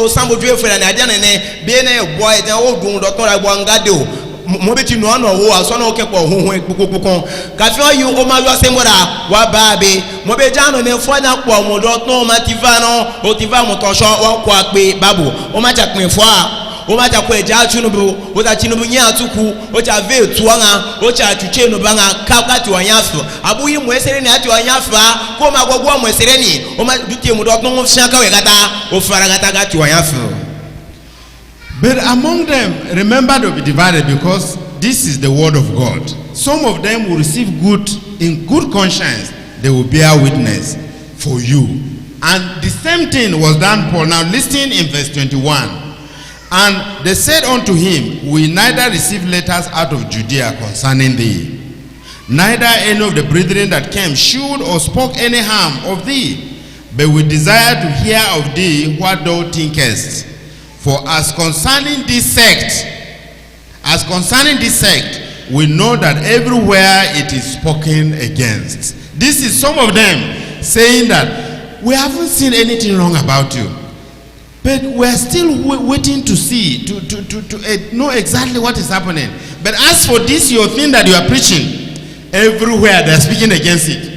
o sambo dwe fera na adeno ne be na boy jan o dun do tora bo ngade o mo beti no ano wo aso na okepo hoho ekpokpokon ka fi oyu o ma yo semora wa ba be mo be jano ne fo na po mo do to ma tiva no o tiva mo to so wa ko ape babu o ma ja pin fo a o ma ja ko eja chunubu o ta chinubu nya atuku o ja ve tuanga o ja chuche no banga ka ka ti wanyafu abu yi mo esere ni ati wanyafa ko ma gogwo mo esere ni o ma dutie mo do to fia ka we kata o fara kata ka ti wanyafu. But among them, remember to be divided, because this is the word of God. Some of them will receive good in good conscience. They will bear witness for you. And the same thing was done Paul. Now listen in verse 21. And they said unto him, we neither receive letters out of Judea concerning thee, neither any of the brethren that came shewed or spoke any harm of thee, but we desire to hear of thee what thou thinkest. For as concerning this sect, we know that everywhere it is spoken against. This is some of them saying that we haven't seen anything wrong about you, but we are still waiting to see, to know exactly what is happening. But as for this your thing that you are preaching, everywhere they are speaking against it.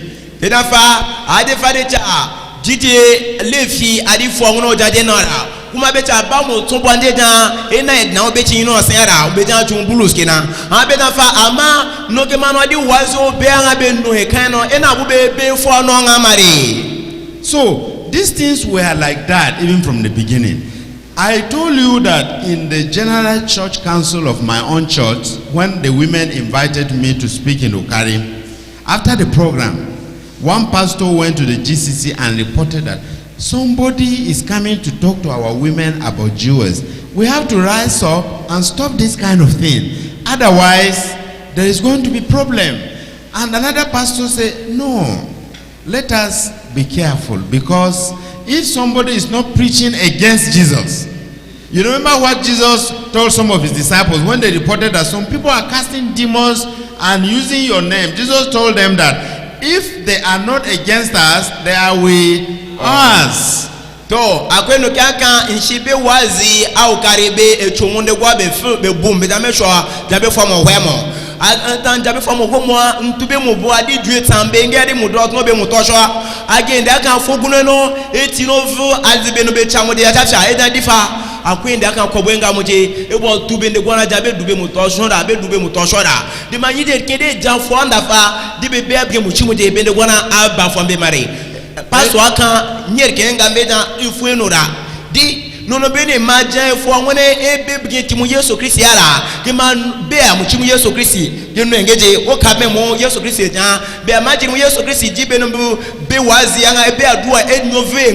Kuma beta ba mo tumbo ande dan ena edna obechi no senra obeja chun bulus kena abeta fa ama no ke mano adi wazo be anga be no e kan no ena bu be fo no ngamari. So these things were like that even from the beginning. I told you that in the General Church Council of my own church, when the women invited me to speak in Okari, after the program, one pastor went to the GCC and reported that somebody is coming to talk to our women about Jews. We have to rise up and stop this kind of thing. Otherwise, there is going to be problem. And another pastor said, no, let us be careful, because if somebody is not preaching against Jesus, you remember what Jesus told some of his disciples when they reported that some people are casting demons and using your name. Jesus told them that if they are not against us, they are with us. To akweno kaka nshibe wazi au karibe echomunde gwa be bum be damesho jabe fomo hwemo atan jabe fomo homo ntube mu bo adi due tambe ngede mu do no be mu tosho agende aka foguno no etinovu azibe no be chamode ya chacha eda difa akwende aka kobwenga muje ebo tube nde gwana jabe dube mu tosho da be dube mu tosho da de manyide kede janfo ndafa di be be mu chimude be nde gwana aba fo be mare. Pastor aka nyerke ngambeda ifuenura di nono bene maja efo wona ebe bigetimu Yesu Kristo yara kema be amuchimu Yesu Kristo genu engeje o kamemo Yesu Kristo ja be amajimu Yesu Kristo jibe no be wazi anga ebe adua enove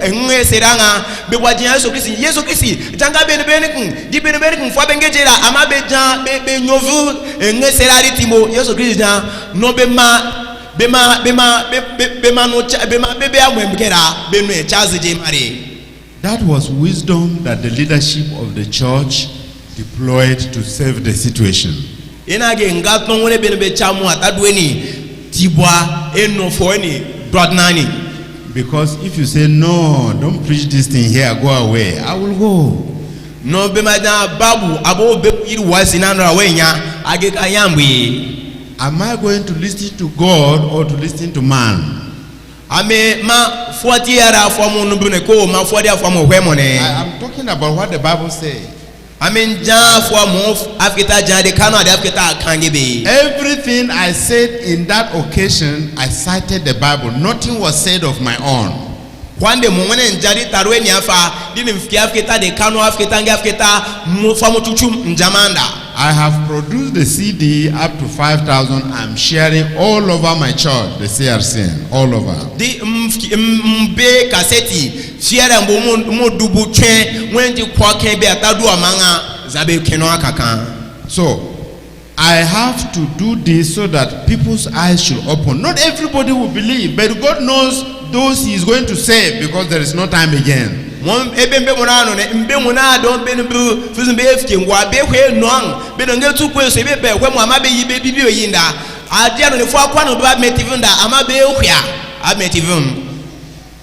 enwe seranga be waji Yesu Kristo tanga bene kun jibe no bene kun fo bengeje ra amabeja be nyovu enwe serari timo Yesu Kristo ja no be ma that was wisdom that the leadership of the church deployed to save the situation. Because if you say no, don't preach this thing here, go away, I will go. No babu am I going to listen to God or to listen to man? I am talking about what the Bible says. Everything I said in that occasion, I cited the Bible. Nothing was said of my own. I have produced the CD up to 5,000. I'm sharing all over my church, the CRC, all over. So I have to do this so that people's eyes should open. Not everybody will believe, but God knows those He is going to save, because there is no time again. So I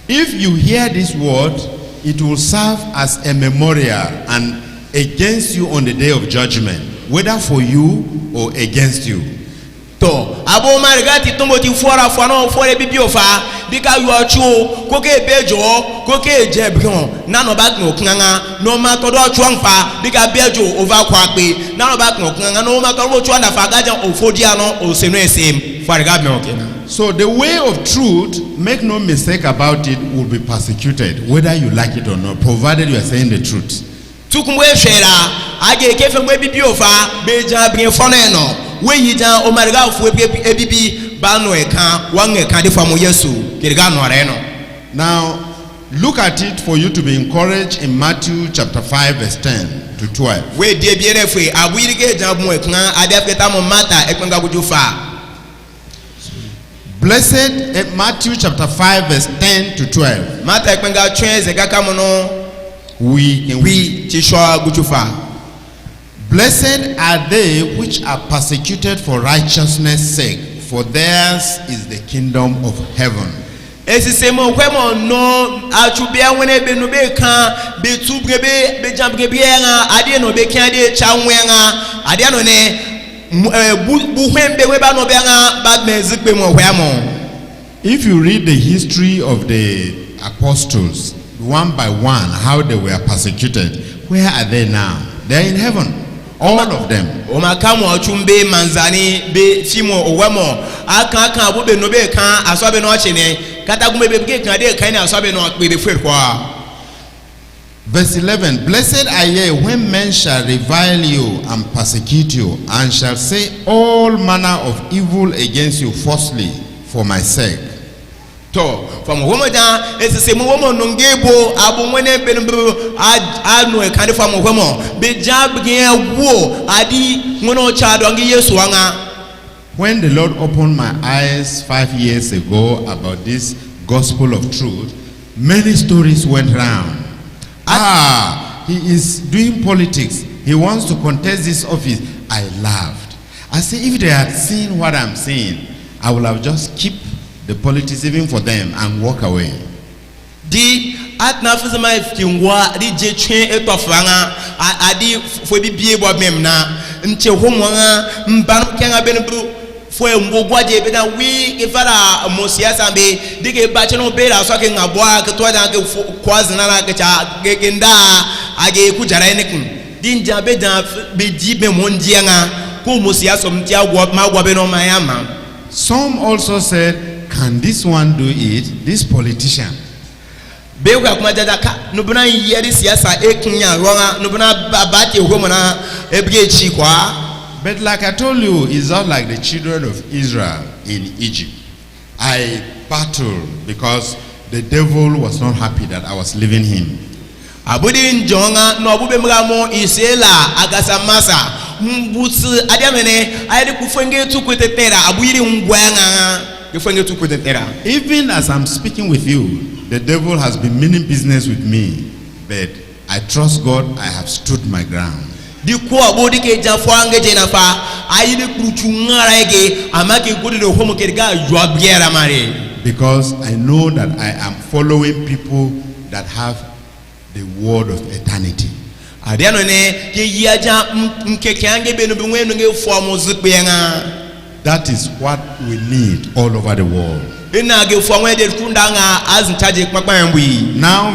if you hear this word, it will serve as a memorial and against you on the day of judgment. whether for you or against you. To abo marigati tombo ti fora fano fore bibi ofa dika yuachu koke bejo koke jebion nano bag no kunanga no ma todo chuanfa dika bejo over kwape nano bag no kunanga no ma todo chuanda fagaja ofodia no osenu esem fariga me okena. So the way of truth, make no mistake about it, will be persecuted whether you like it or not, provided you are saying the truth. Tukumwe shera age kefe mwe bibi ofa beja bien foneno we yija o mariga fu ebibi ba no eka wan eka de famo yesu kirga no areno. Now look at it for you to be encouraged in Matthew chapter 5 verse 10 to 12. We die biere fe abuiri ke jabu eka ade afeta mo mata ekwenga gujufa. Blessed Matthew chapter 5 verse 10 to 12. Mata ekwenga twenze kaka mo no we chishwa gujufa. Blessed are they which are persecuted for righteousness' sake, for theirs is the kingdom of heaven. Esisemo kwemo no achubia wene benu beka betubrebe bejambrebienga ade no bekia de chanwenga ade no ne buhembe weba no benga badmezikpe mo hwamo. If you read the history of the apostles one by one, how they were persecuted, where are they now? They are in heaven. All of them. Omakamo chumbe manzani be fimo owemo aka abube no be kan asobe no chene katagume be ke kan de kan asobe no be fe kwa. Verse 11. Blessed are ye when men shall revile you and persecute you, and shall say all manner of evil against you falsely for my sake. To from woman esise mo woman no ngebo abu wene benbu anu e kan from woman be jabgin wo adi ngono chado ngi yesu anga. When the Lord opened my eyes 5 years ago about this gospel of truth, many stories went round. He is doing politics, he wants to contest this office. I laughed. I said, if they had seen what I'm saying, I would have just kept the politics even for them and walk away. Di atna fuzema iftingwa di jechen etofanga adi fo bibie bo memna nche homwanga mbano kenga benbru fo ngogwa je bena wi ifara mosiasa be dige bache no bera so ke ngabwa ke to da ke kwazi na ke cha gegenda age kujara enekun din jabe da be jibe mondianga ko mosiasa mtia gwa magwa be no mayama. Some also said, can this one do it? This politician. But like I told you, it's not like the children of Israel in Egypt. I battled because the devil was not happy that I was leaving him. Abudin jonga no abube mramo isela agasamasa mbutu adiamene ayede kufenge tukwetetera abuyiri ngwanga yefenge tukwetetera. Even as I'm speaking with you, the devil has been meaning business with me, but I trust God. I have stood my ground. Di ko abodi ke jafo angeje na fa ayide kuchungara ege amake godi do homo kerga yoabiera mare, because I know that I am following people that have the word of eternity. Adiano ne ke yaja nkeke ange benu bwenu nge formo zikbenga. That is what we need all over the world. Now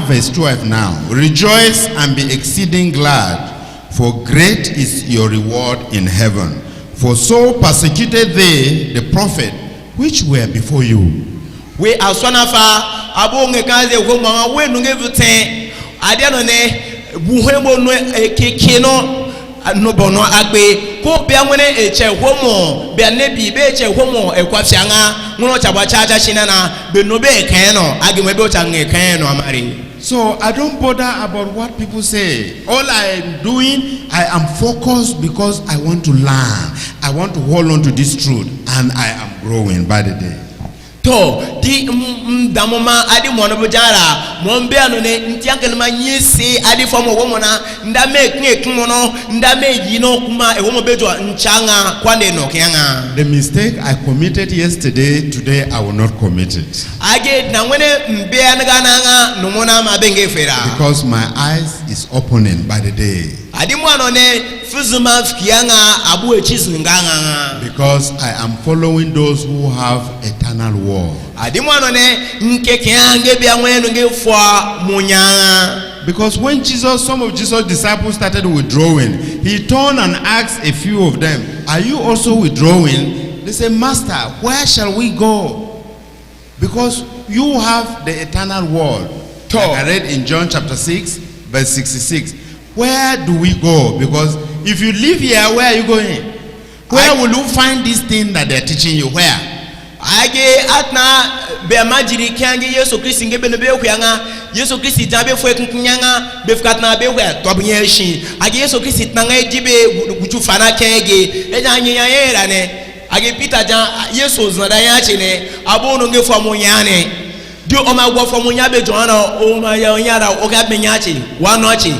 verse 12 now. Rejoice and be exceeding glad, for great is your reward in heaven. For so persecuted they the prophet which were before you. We are sonafa abonge kaze woma wenu ngevute adiano ne buhemo no kekeno no bono agbe ko bia nwene eche homo bia nebi be eche homo ekwafianga ngono chabwa chacha shinana be no be kan no ageme be ochange kan no amari. So I don't bother about what people say. All I am doing, I am focused because I want to learn. I want to hold on to this truth, and I am growing by the day. To di damoma adi mono bujara mombe anu ne ntianke ma nyisi adi fomo womona ndame knekumono ndame yino kuma e womo bejo nchanga kwande no kyanga. The mistake I committed yesterday, today I will not commit it. Age na wene mbe ananga numona mabenge fera, because my eyes is opening by the day. Adi mwano ne Because I am following those who have eternal world. Because when some of Jesus' disciples started withdrawing, he turned and asked a few of them, "Are you also withdrawing?" They said, "Master, where shall we go? Because you have the eternal world." Like I read in John chapter 6, verse 66. Where do we go? Because if you live here, where are you going? Where will you find this thing that they're teaching you? Where? Yesu Kristi jabe fo ekunyanga befkatna be hwe tobnya shi age Yesu Kristi tanga jibe gutufana kenge eja nyanya yera ne age Peter jan Yesu zada ya chi ne abono nge fo munyane dio o ma gwo fo munya be joana o ma ya onyara o ga benya chi wano chi.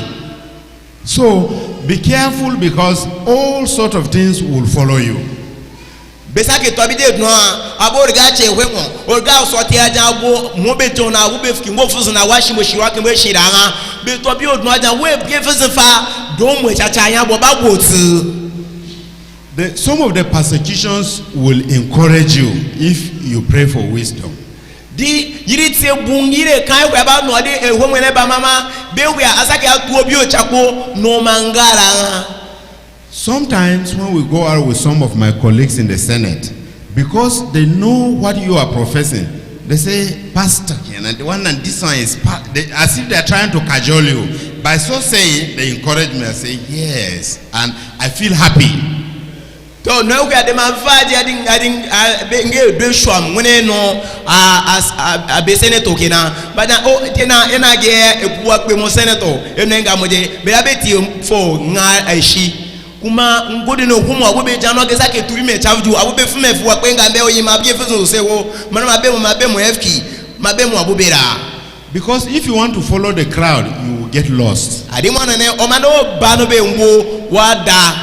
So be careful, because all sort of things will follow you. Besake tobide no abor ga che hwemo orga sote aja bo mo beton na wo befiki mo fuzu na washi mo shiwa ke mo shira ha be tobi odun aja we be fuzu fa don mo chacha yan bo ba gotu. Some of the persecutions will encourage you if you pray for wisdom. Di yiri te bungire kan we ba no de ehwo ne ba mama be we asake atu obi o chako no mangara. Sometimes when we go out with some of my colleagues in the Senate, because they know what you are professing, they say, "Pastor, and the one and this one is," as if they are trying to cajole you. By so saying, they encourage me and say, "Yes," and I feel happy. So no we are man faji ading nge do shwam ngene no a be senator kina but o tena ena ge epuwa pe mo senator enenga moje be abeti for nga aishi kuma ngodi no humu awobe jano ke sake turi me chavju awobe fume fuwa kwenga mbe oyima bie fezo sewo mana mabemo FK mabemo abobera. Because if you want to follow the crowd, you will get lost. Adimwana ne omano bano be ngwo wada.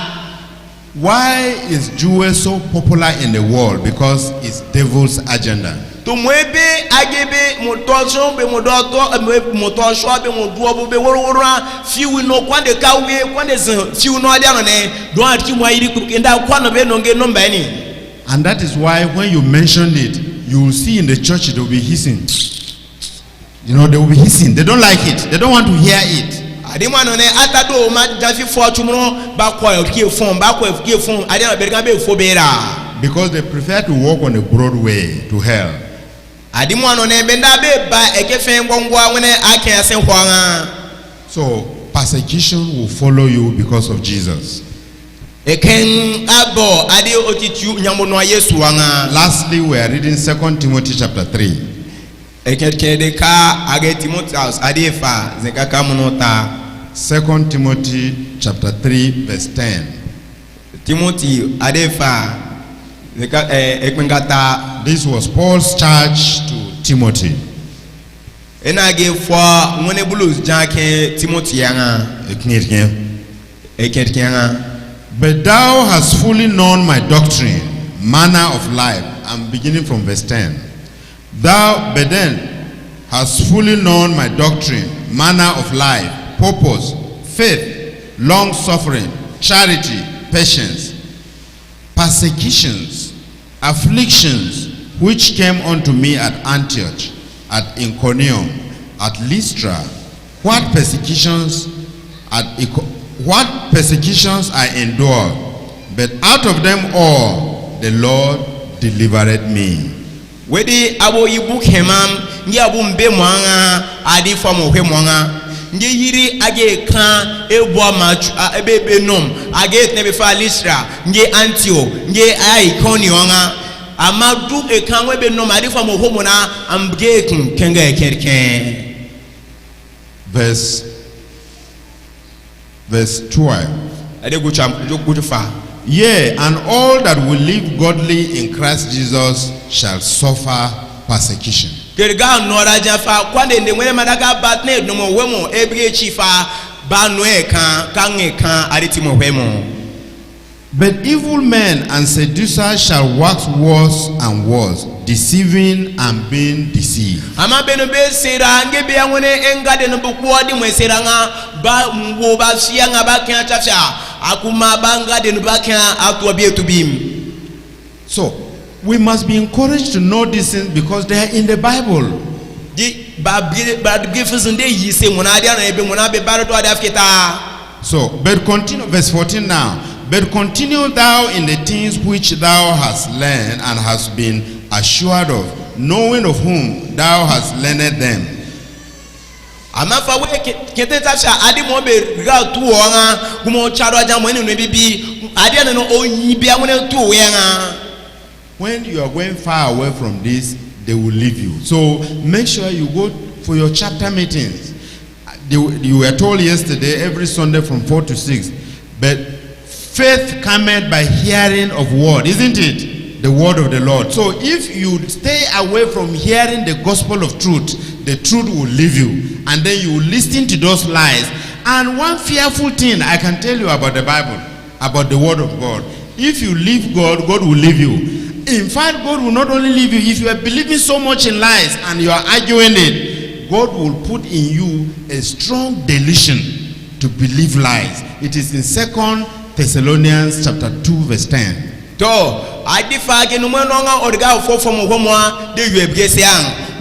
Why is Jewel so popular in the world? Because it's devil's agenda. Tumwebe agebe motosho be modoto motosho be moduobo be worora fiu no kwande kawe kwande fiu no aliano ne don atki mo ayiri kenda kwano be no nge number ni. And that is why when you mentioned it, you will see in the church they will be hissing. You know, they will be hissing. They don't like it. They don't want to hear it. Because they prefer to walk on a broad way to hell. So persecution will follow you because of Jesus. Lastly, we are reading 2 Timothy chapter 3. 2 Timothy chapter 3 verse 10. This was Paul's charge to Timothy. But thou hast fully known my doctrine, manner of life. I'm beginning from verse 10. But then hast fully known my doctrine, manner of life, purpose, faith, long suffering, charity, patience, persecutions, afflictions, which came unto me at Antioch, at Iconium, at Lystra. What persecutions I endured, but out of them all the Lord delivered me. Wedi abo ibu kemam ngi abu mbe mwanga adi famo hwe mwanga ngi yiri age kan ebo machu ebebe nom age tnebe fa Lystra ngi Antioch ngi Iconium amadu e kan webe nom adi famo hwe mona amge kenga ekerken. Verse 12. Ade go fa. Yea, and all that will live godly in Christ Jesus shall suffer persecution. But evil men and seducers shall wax worse and worse, deceiving and being deceived. akuma banga de nubaka atwa bietu bim. So we must be encouraged to know these things because they are in the Bible. So, but continue, verse 14 now. But continue thou in the things which thou hast learned and hast been assured of, knowing of whom thou hast learned them. When you are going far away from this, they will leave you. So make sure you go for your chapter meetings. You were told yesterday every Sunday from 4 to 6. But faith cometh by hearing of word, isn't it? The word of the Lord. So if you stay away from hearing the gospel of truth, the truth will leave you. And then you will listen to those lies. And one fearful thing I can tell you about the Bible, about the word of God. If you leave God, God will leave you. In fact, God will not only leave you, if you are believing so much in lies and you are arguing it, God will put in you a strong delusion to believe lies. It is in 2 Thessalonians chapter 2 verse 10.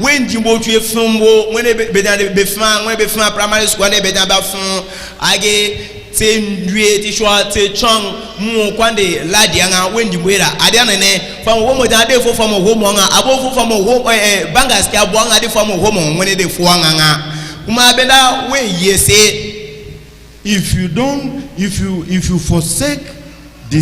When Jimbo Fumbo, when they be found, when they found primary school, they be found, I get. Tishwa Chong Mu Kwande Ladianga when you wait Adiane from Womo Dade from a woman above from a Bangas Kabwanga from a woman when they Fuanga Umabenda when ye say if you forsake the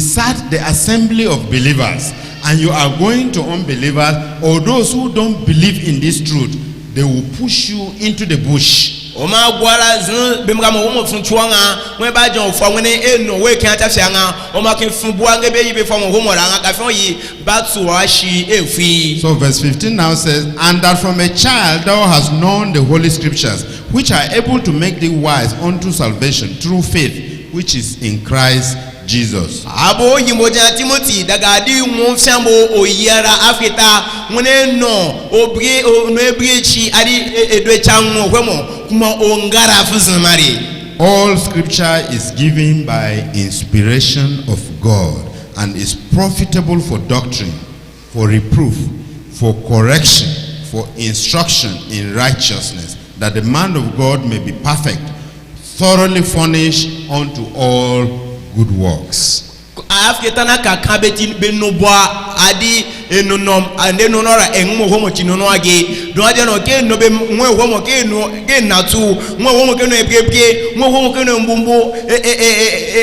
assembly of believers and you are going to unbelievers or those who don't believe in this truth, they will push you into the bush. Oma gwala zin bimga mo mo funchuanga when ba jon fo when eno we kan ta fianga oma kin funbua nge be yibe fo mo homo la ka fon yi batu wa shi efi. So verse 15 now says, and that from a child thou hast known the holy scriptures which are able to make thee wise unto salvation through faith which is in Christ Jesus. Abo yimoja Timothy daga di mo fiambo oyara afita mwene no obrie no ebriechi adi edwe chanwo hwemo kuma ongara fuzumari. All scripture is given by inspiration of God and is profitable for doctrine, for reproof, for correction, for instruction in righteousness, that the man of God may be perfect, thoroughly furnished unto all good works. Afketana kakabeti benobwa adi enonom ande nonora enmo homo chinono age do ade no ke no be nwe homo ke no ke natu nwe homo ke no ebgebge nwe homo ke no mbumbo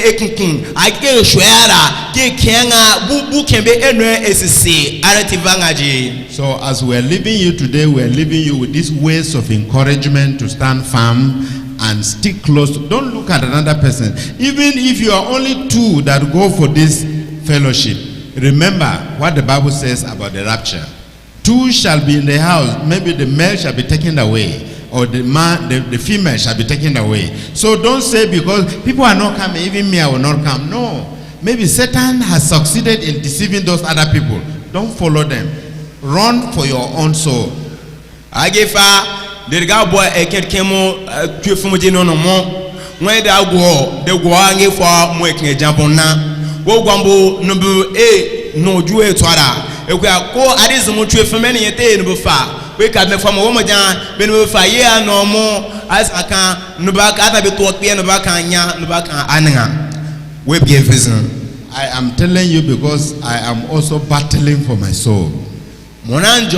ekunkun age shwara ke kenga bubu kembe eno esisi arativangaji. So as we are leaving you today, we are leaving you with these ways of encouragement to stand firm and stick close. Don't look at another person. Even if you are only two that go for this fellowship, remember what the Bible says about the rapture. Two shall be in the house. Maybe the male shall be taken away, or the female shall be taken away. So don't say because people are not coming, even me I will not come. No. Maybe Satan has succeeded in deceiving those other people. Don't follow them. Run for your own soul. Agefa derga boy eketkemo tuefumoje no mo when da go de go ange for mo ekejabona wo gwambo no no ju etwara ekwa ko adizum tuefumene yete no fa we ka me famo wo mo jan be no fa ye anomo asaka no ba ka ta be to pe no ba kan nya no ba kan ananga we be vision. I am telling you because I am also battling for my soul. Because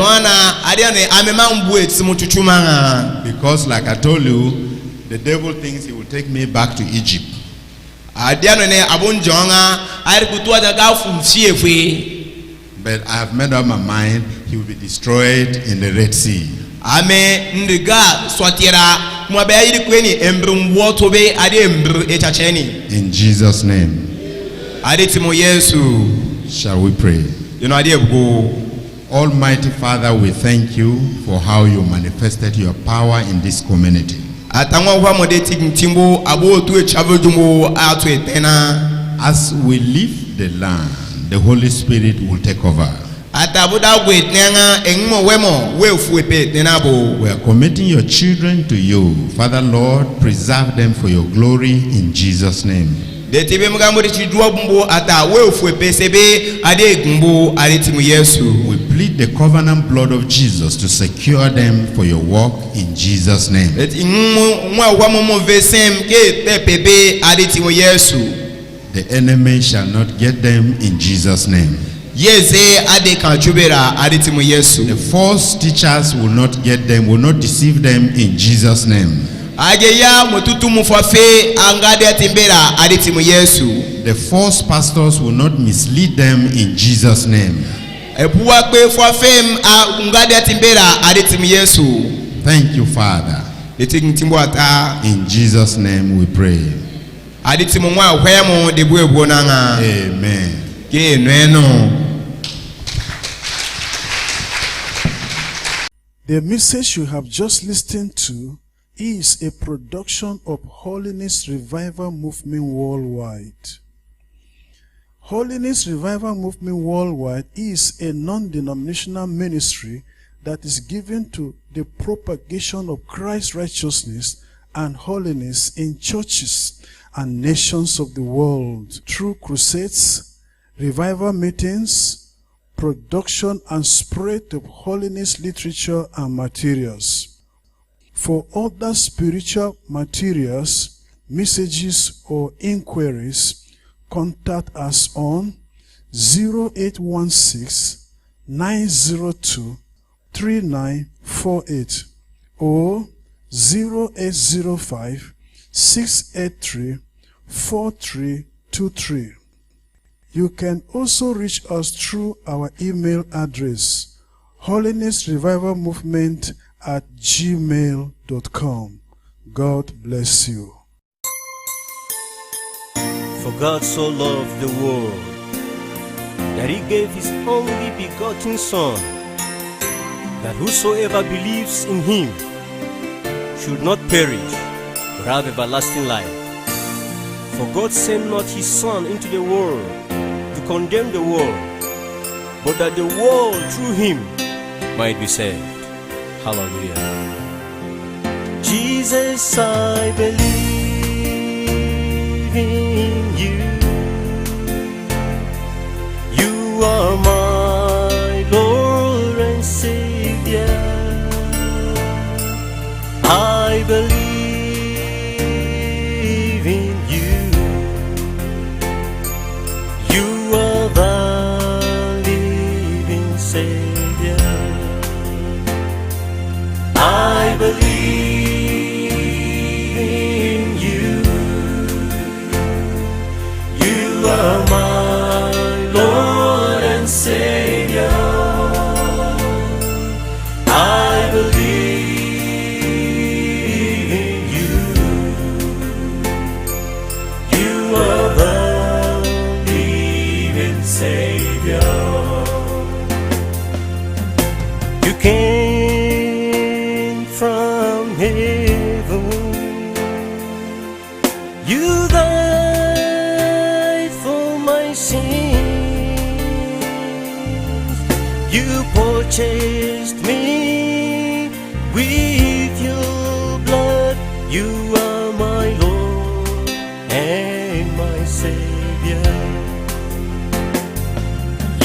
like I told you, the devil thinks he will take me back to Egypt. But I have made up my mind, he will be destroyed in the Red Sea. In Jesus' name. Shall we pray? Almighty Father, we thank you for how you manifested your power in this community. As we leave the land, the Holy Spirit will take over. We are committing your children to you. Father Lord, preserve them for your glory in Jesus' name. Detebe mgambo chidua bumbo ata wefu pesebe ade gumbo aletimu Yesu. We plead the covenant blood of Jesus to secure them for your work in Jesus' name. The enemy shall not get them in Jesus' name. The false teachers will not get them, will not deceive them in Jesus' name. The false pastors will not mislead them in Jesus' name. Thank you, Father. In Jesus' name we pray. Amen. The message you have just listened to is a production of Holiness Revival Movement Worldwide. Holiness Revival Movement Worldwide is a non-denominational ministry that is given to the propagation of Christ's righteousness and holiness in churches and nations of the world through crusades, revival meetings, production and spread of holiness literature and materials. For other spiritual materials, messages or inquiries, contact us on 0816-902-3948 or 0805-683-4323. You can also reach us through our email address, holinessrevivalmovement@gmail.com. God bless you. For God so loved the world that he gave his only begotten Son, that whosoever believes in him should not perish, but have everlasting life. For God sent not his Son into the world to condemn the world, but that the world through him might be saved. Hallelujah. Jesus, I believe in you. You are my Lord and Savior. I believe in you. You are the living Savior. I believe in you. You are my Lord and Savior. I believe in you. You are the living Savior. You came from heaven. You died for my sins. You purchased me with your blood. You are my Lord and my Savior.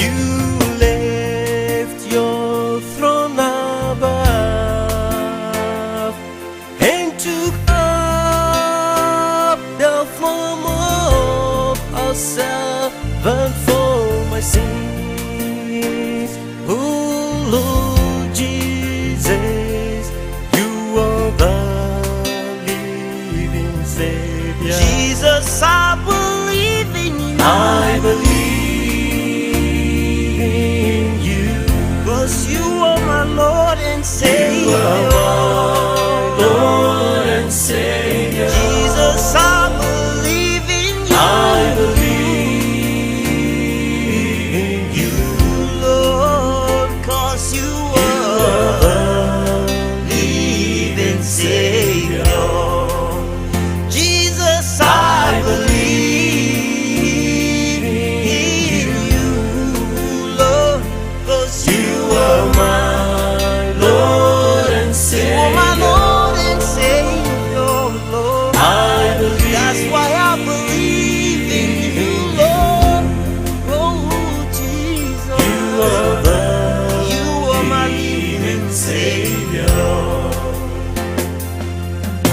You left your throne above and took up the form of a servant for my sins. Oh Lord Jesus, you are the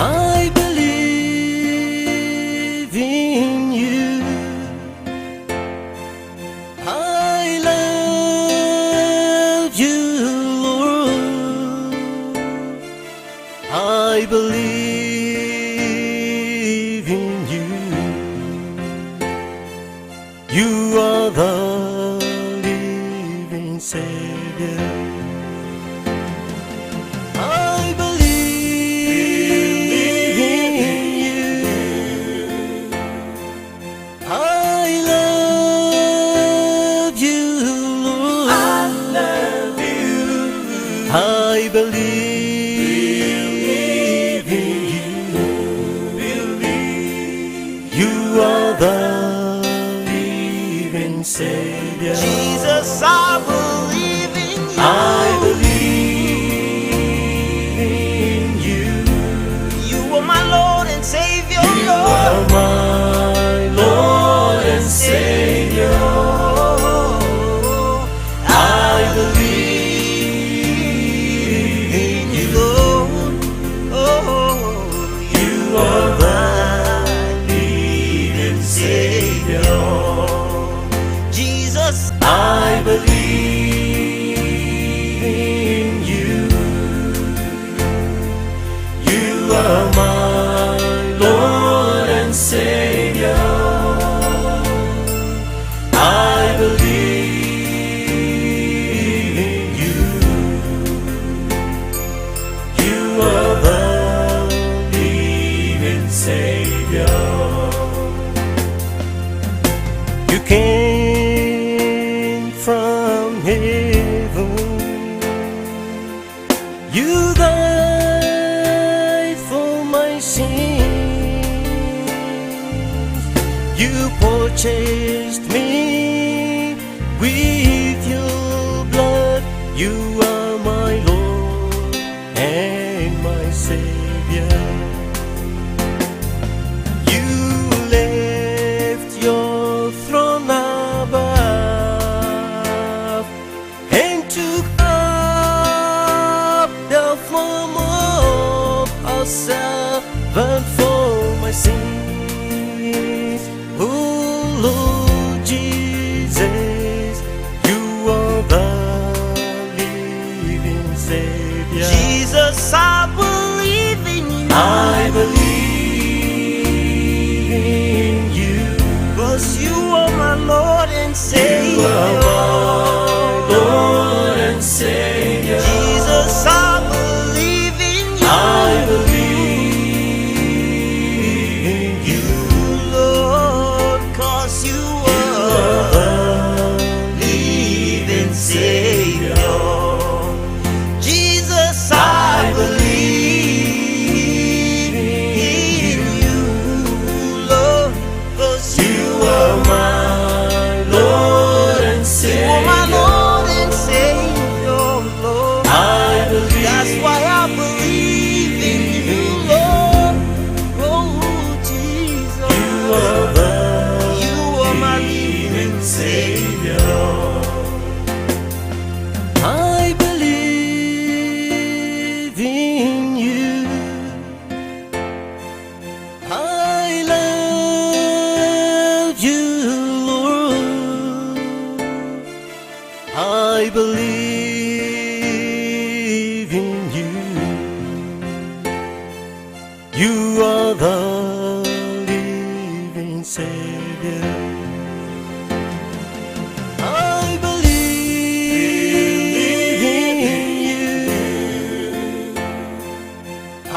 I believe in you. I love you, Lord. I believe in you. You are the living Savior. I believe in you. I love you, Lord. I love you. I believe in you. You are the living Savior. Jesus, I believe in you. I believe in you. You are my Lord and Savior, You Lord. are my Lord and Savior. I believe in you. Lord. Oh, You are the living Savior. Jesus, I believe in you. You are my Lord and Savior. I believe in you. You are the living Savior. You came from heaven. You died for my sins. You purchased me with your blood. You are my Lord and my Savior. You left your throne above and took up the form of a servant for my sins. Oh Lord Jesus, you are the living Savior. Jesus, I believe in you. I believe in you. 'Cause you are my Lord and Savior. You are my Lord and Savior. Jesus, I believe in you. I believe in you. Lord, 'cause you are the living Savior. Jesus, I believe in you, Lord, 'cause You are my Lord and you are Savior. my Lord and Savior, Lord. I believe. That's why I believe in you, Lord. Oh, Jesus, You are the you are my living Savior. I believe in you. I love you, Lord. I believe in you. You are the living Savior. I believe in you. I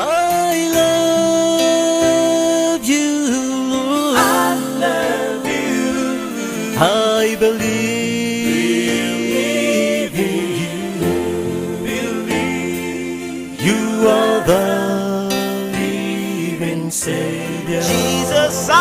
love you, Lord. I love you. I believe in you. You are the living Savior. Jesus, I